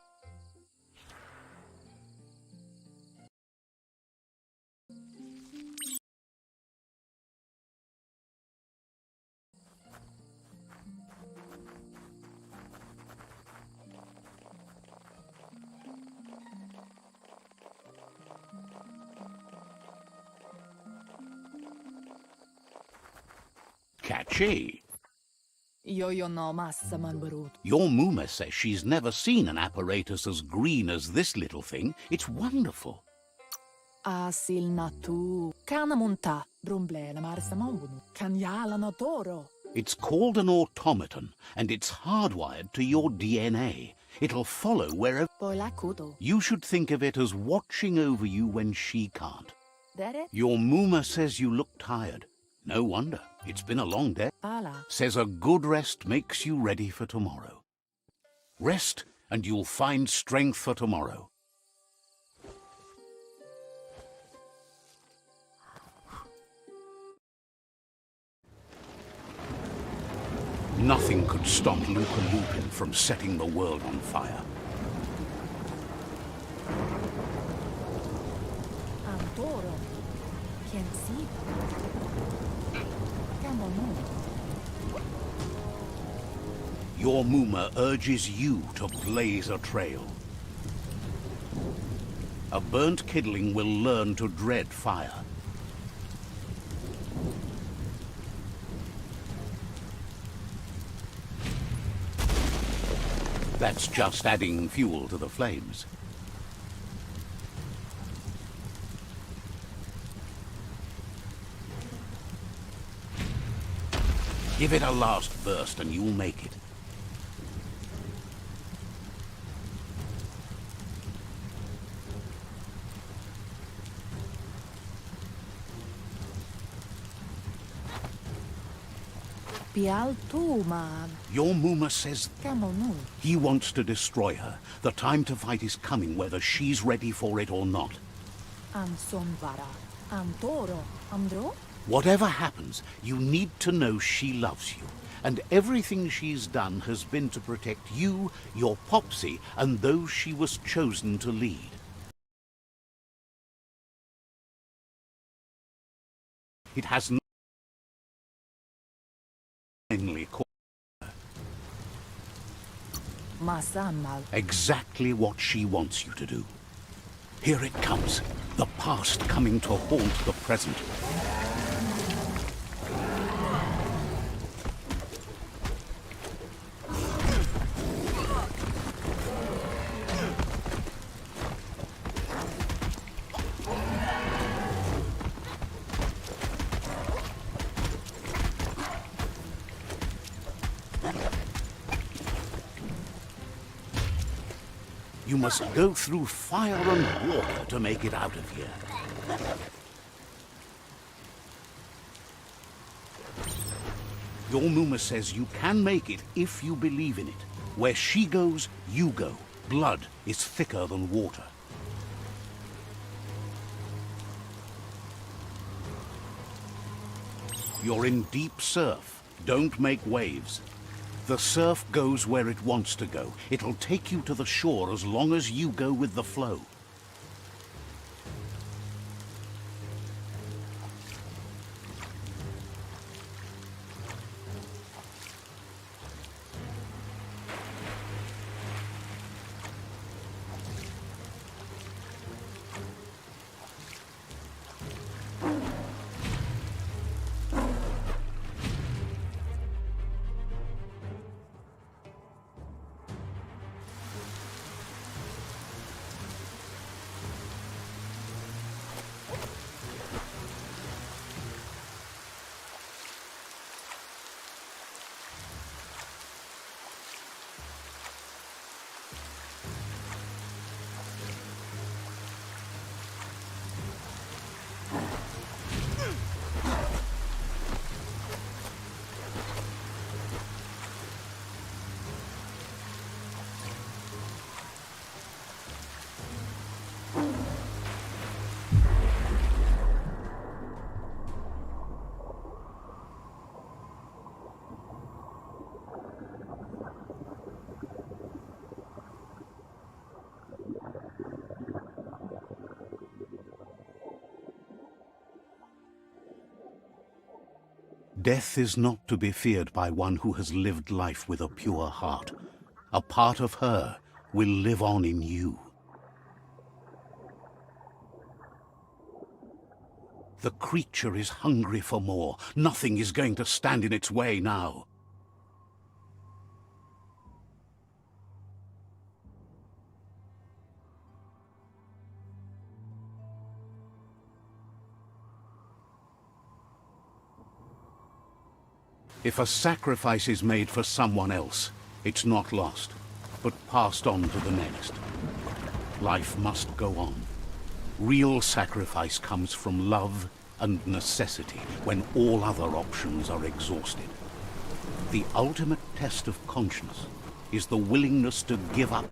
Catchy. Your Muma says she's never seen an apparatus as green as this little thing. It's wonderful. It's called an automaton, and it's hardwired to your DNA. It'll follow wherever... You should think of it as watching over you when she can't. Your Muma says you look tired. No wonder. It's been a long day. Says a good rest makes you ready for tomorrow. Rest and you'll find strength for tomorrow. Nothing could stop Luca Lupin from setting the world on fire. Antoro. Can see. Camomile. Your Muma urges you to blaze a trail. A burnt kidling will learn to dread fire. That's just adding fuel to the flames. Give it a last burst and you'll make it. Pial tu mag. Your Muma says Camomile. he wants to destroy her. The time to fight is coming, whether she's ready for it or not. Ansonvara. Antoro. Andro? Whatever happens, you need to know she loves you. And everything she's done has been to protect you, your Popsy, and those she was chosen to lead. It has not finally caught Masanmal. exactly what she wants you to do. Here it comes, the past coming to haunt the present. You must go through fire and water to make it out of here. Your Muma says you can make it if you believe in it. Where she goes, you go. Blood is thicker than water. You're in deep surf. Don't make waves. The surf goes where it wants to go. It'll take you to the shore as long as you go with the flow. Death is not to be feared by one who has lived life with a pure heart. A part of her will live on in you. The creature is hungry for more. Nothing is going to stand in its way now. If a sacrifice is made for someone else, it's not lost, but passed on to the next. Life must go on. Real sacrifice comes from love and necessity when all other options are exhausted. The ultimate test of conscience is the willingness to give up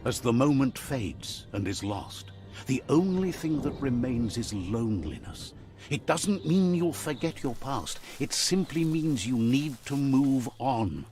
As the moment fades and is lost, the only thing that remains is loneliness. It doesn't mean you'll forget your past. It simply means you need to move on.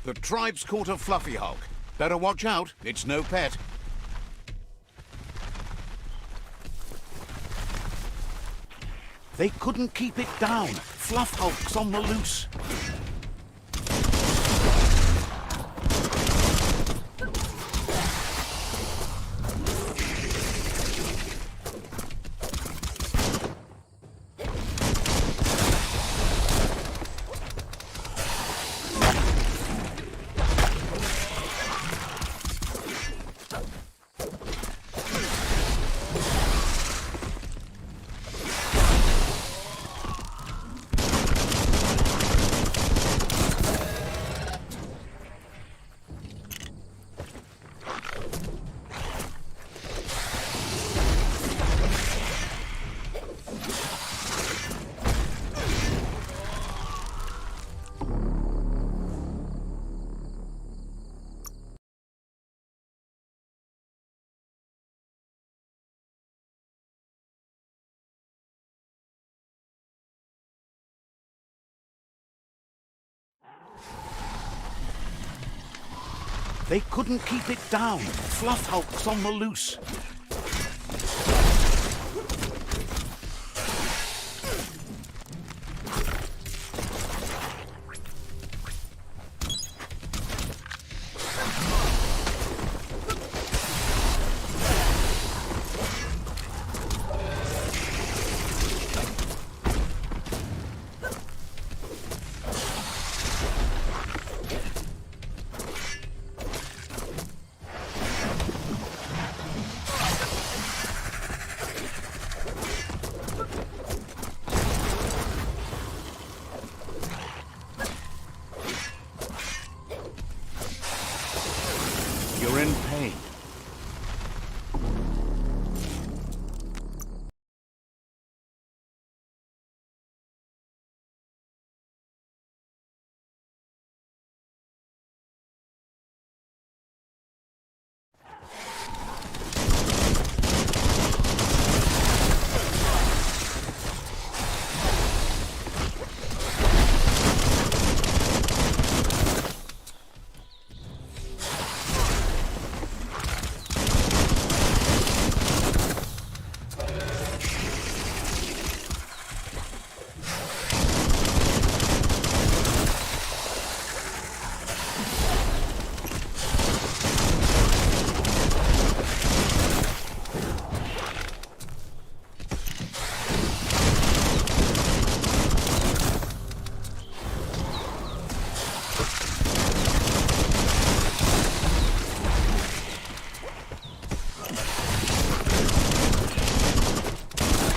The tribe's caught a fluffy hulk. Better watch out, it's no pet. They couldn't keep it down. Fluff Hulk's on the loose. They couldn't keep it down. Fluff Hulk's on the loose. You're in pain.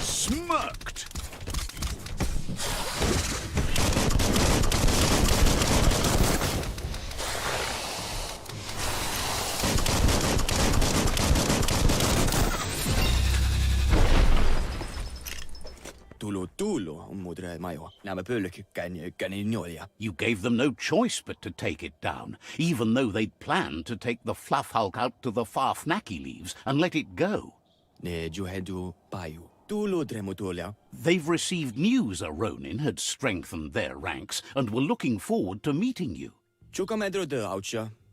Smirked! You gave them no choice but to take it down, even though they'd planned to take the Fluff Hulk out to the far Fnacky Leaves and let it go. They've received news a Ronin had strengthened their ranks and were looking forward to meeting you.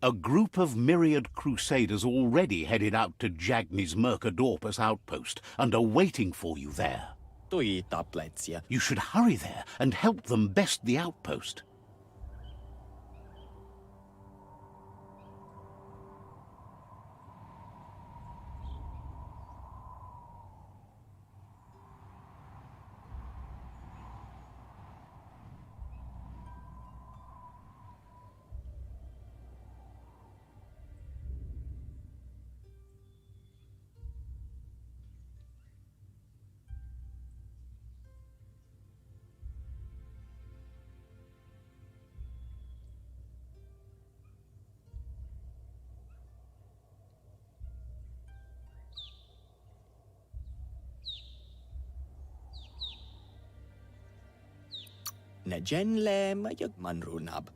A group of myriad crusaders already headed out to Jagni's Mercadorpus outpost and are waiting for you there. You should hurry there and help them best the outpost.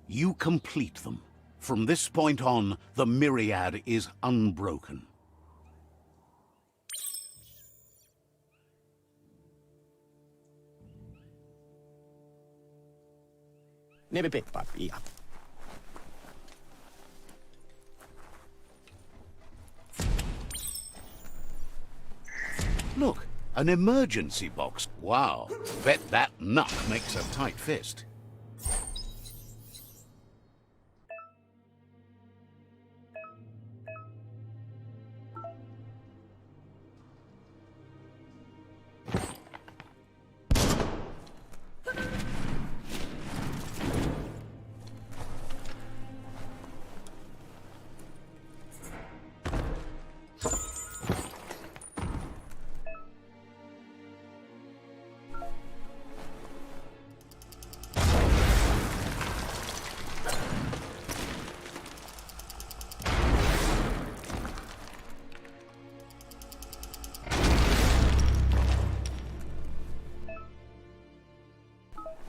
You complete them. From this point on, the myriad is unbroken. Look, an emergency box. Wow, bet that nut makes a tight fist.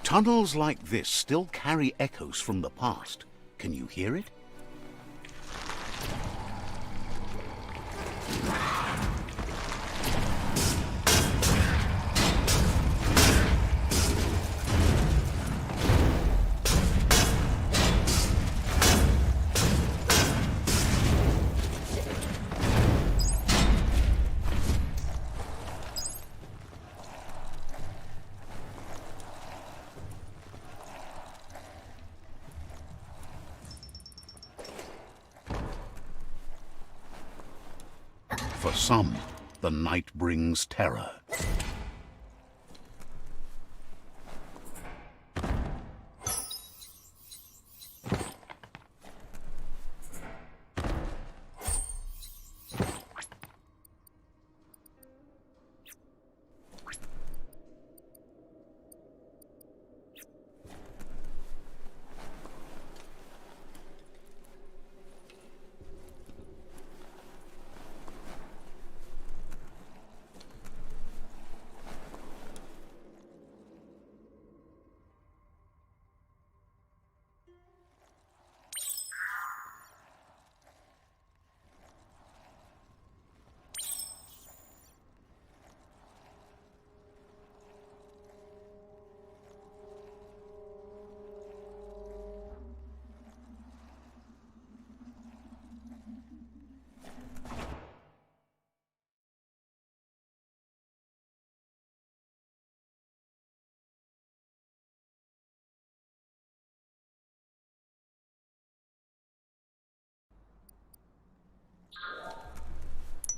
Tunnels like this still carry echoes from the past. Can you hear it? For some, the night brings terror.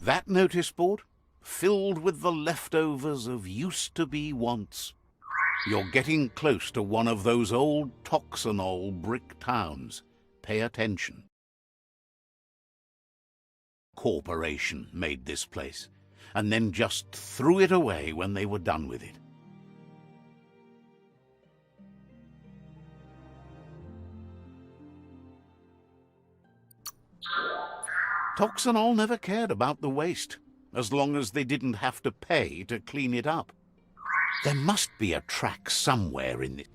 That notice board? Filled with the leftovers of used-to-be wants. You're getting close to one of those old Toxanol brick towns. Pay attention. Corporation made this place, and then just threw it away when they were done with it. Toxanol never cared about the waste, as long as they didn't have to pay to clean it up. There must be a track somewhere in it.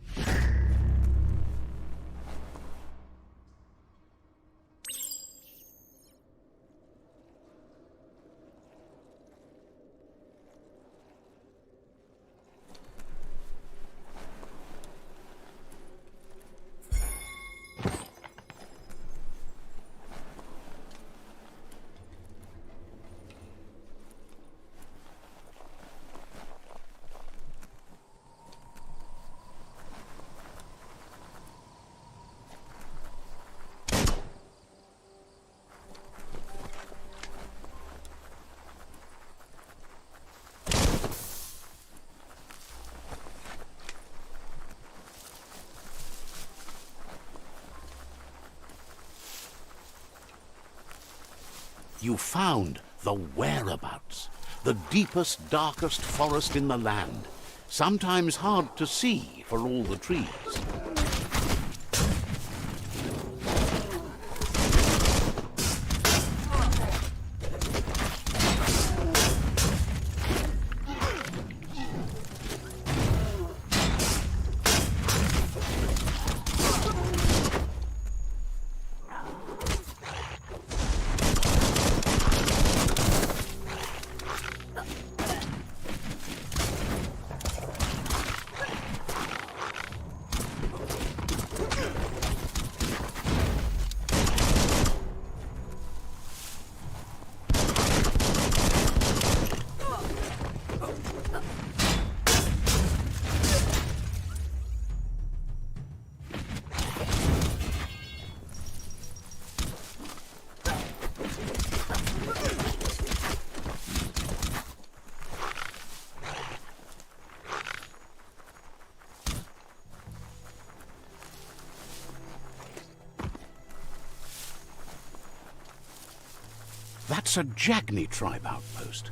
You found the whereabouts, the deepest, darkest forest in the land, sometimes hard to see for all the trees. That's a Jagni tribe outpost.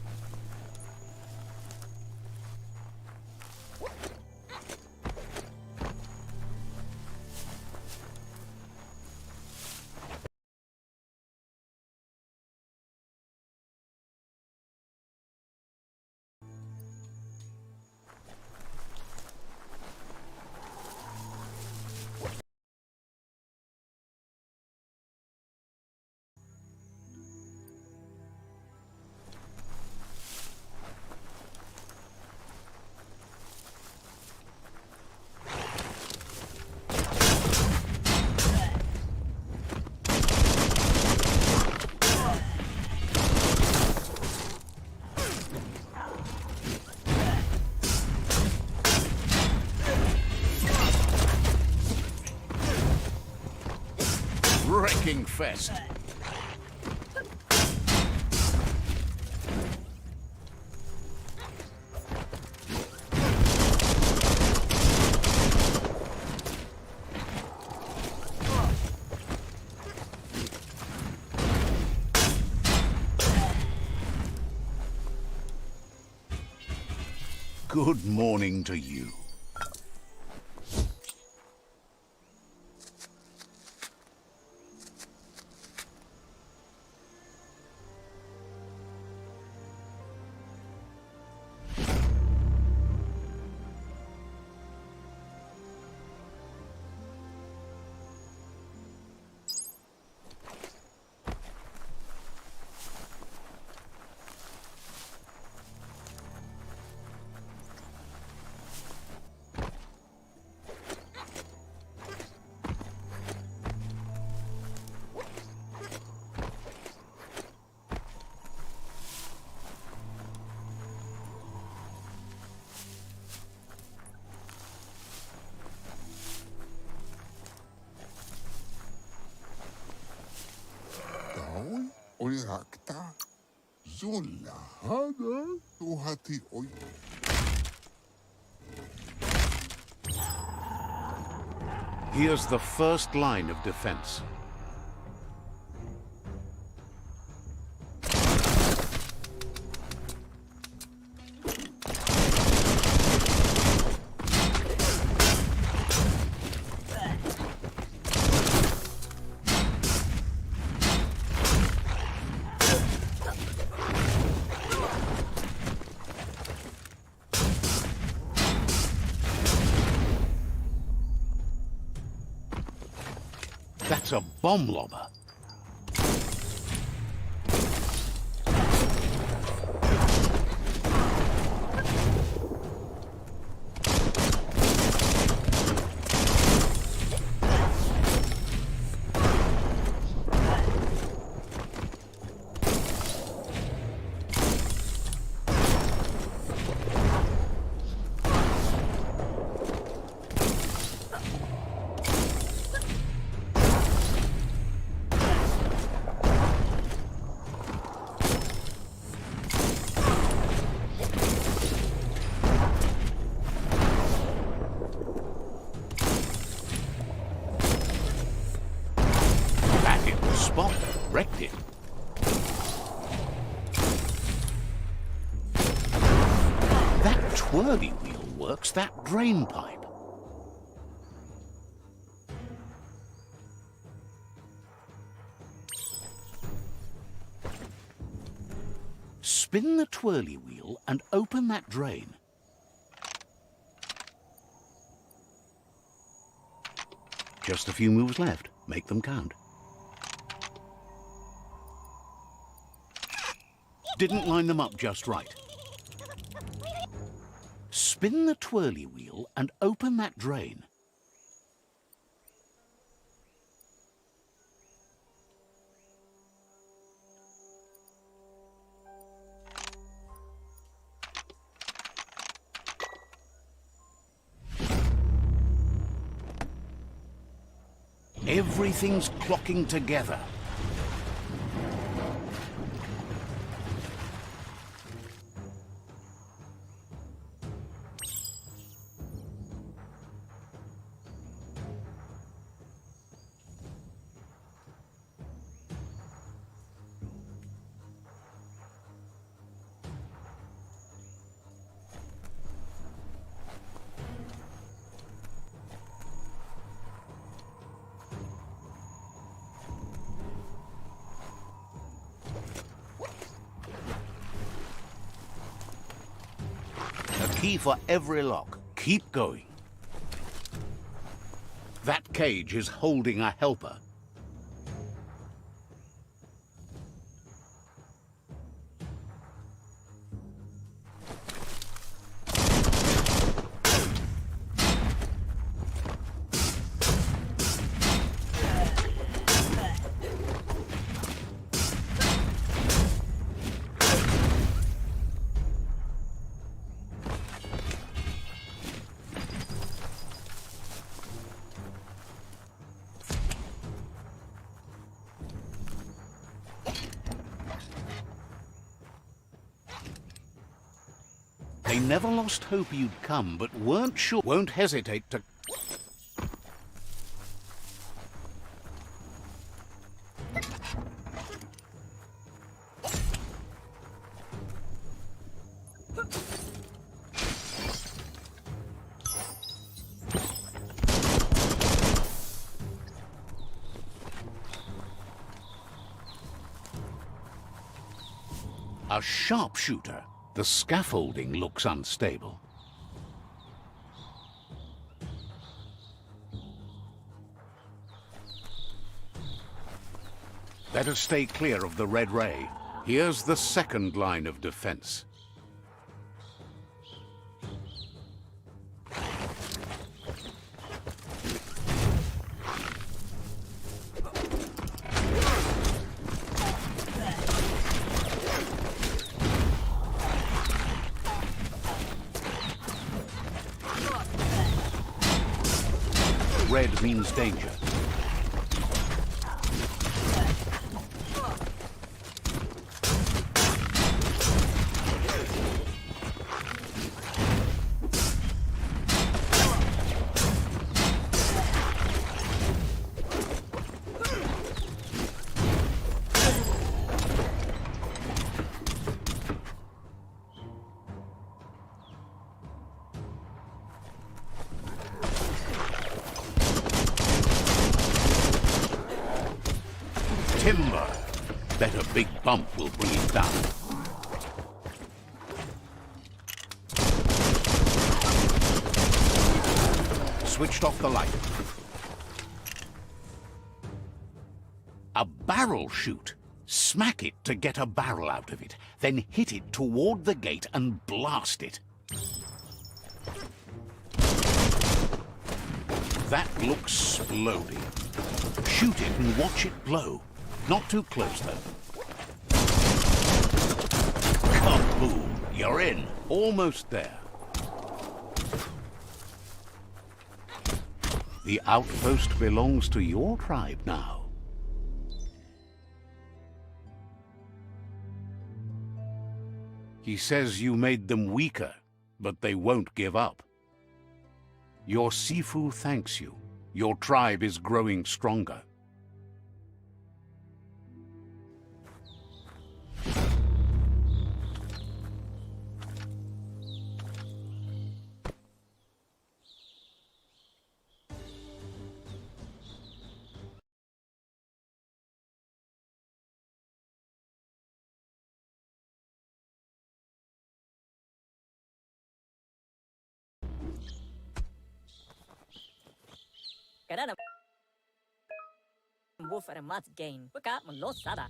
Wrecking fest. Good morning to you. Daun oirakta Zola hada tuhati oi. Here's the first line of defense. That's a bomb lobber. That hit the spot, wrecked it. That twirly wheel works that drain pipe. Spin the twirly wheel and open that drain. Just a few moves left. Make them count. Didn't line them up just right. Spin the twirly wheel and open that drain. Everything's clocking together. key for every lock. Keep going. That cage is holding a helper. They never lost hope you'd come, but weren't sure. Won't hesitate to... A sharpshooter. The scaffolding looks unstable. Better stay clear of the red ray. Here's the second line of defense. Red means danger. Timber. Bet a big bump will bring it down. Switched off the light. A barrel shoot. Smack it to get a barrel out of it. Then hit it toward the gate and blast it. That looks exploding. Shoot it and watch it blow. Not too close, though. Kaboom! You're in. Almost there. The outpost belongs to your tribe now. He says you made them weaker, but they won't give up. Your Sifu thanks you. Your tribe is growing stronger.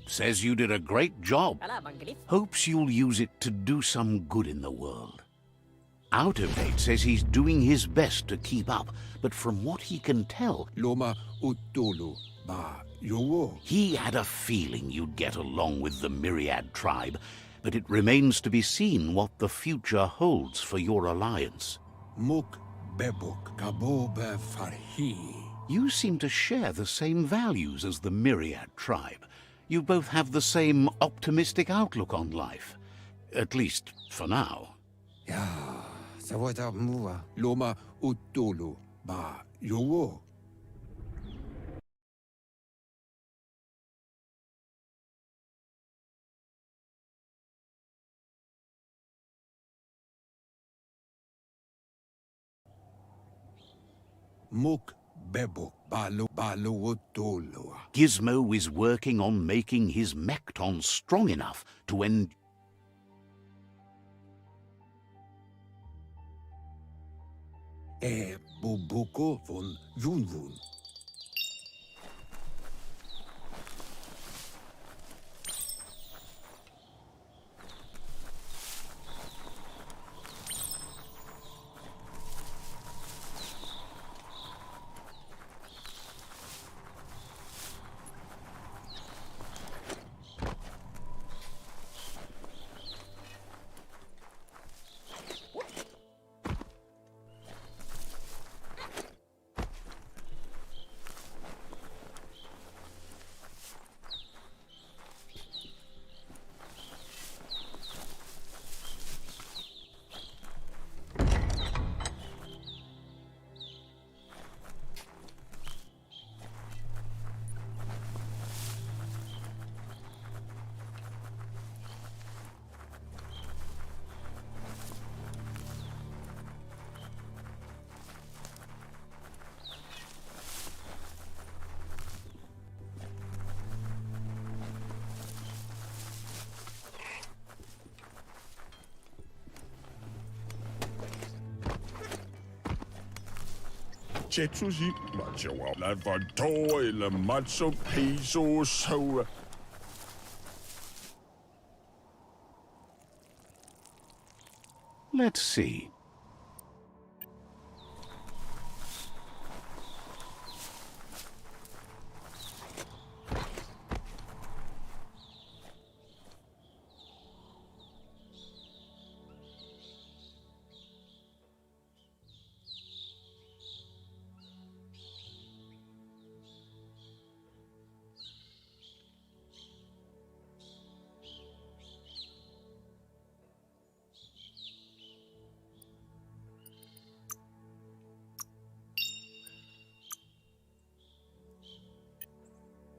Says you did a great job. Hopes you'll use it to do some good in the world. Out of Date says he's doing his best to keep up, but from what he can tell, Loma utulu ba yowo. he had a feeling you'd get along with the Myriad tribe, but it remains to be seen what the future holds for your alliance. Muk bebuk kabobe farhi. You seem to share the same values as the Myriad tribe. You both have the same optimistic outlook on life. At least, for now. Ya, sawata muwa. Loma utulu ba yowo. Muk bebuk balo utulu. Gizmo is working on making his Mekton strong enough to end... E bubuko von Junvun. Chetsuji, Macho, Lavato, le Matzo Piso, so. Let's see.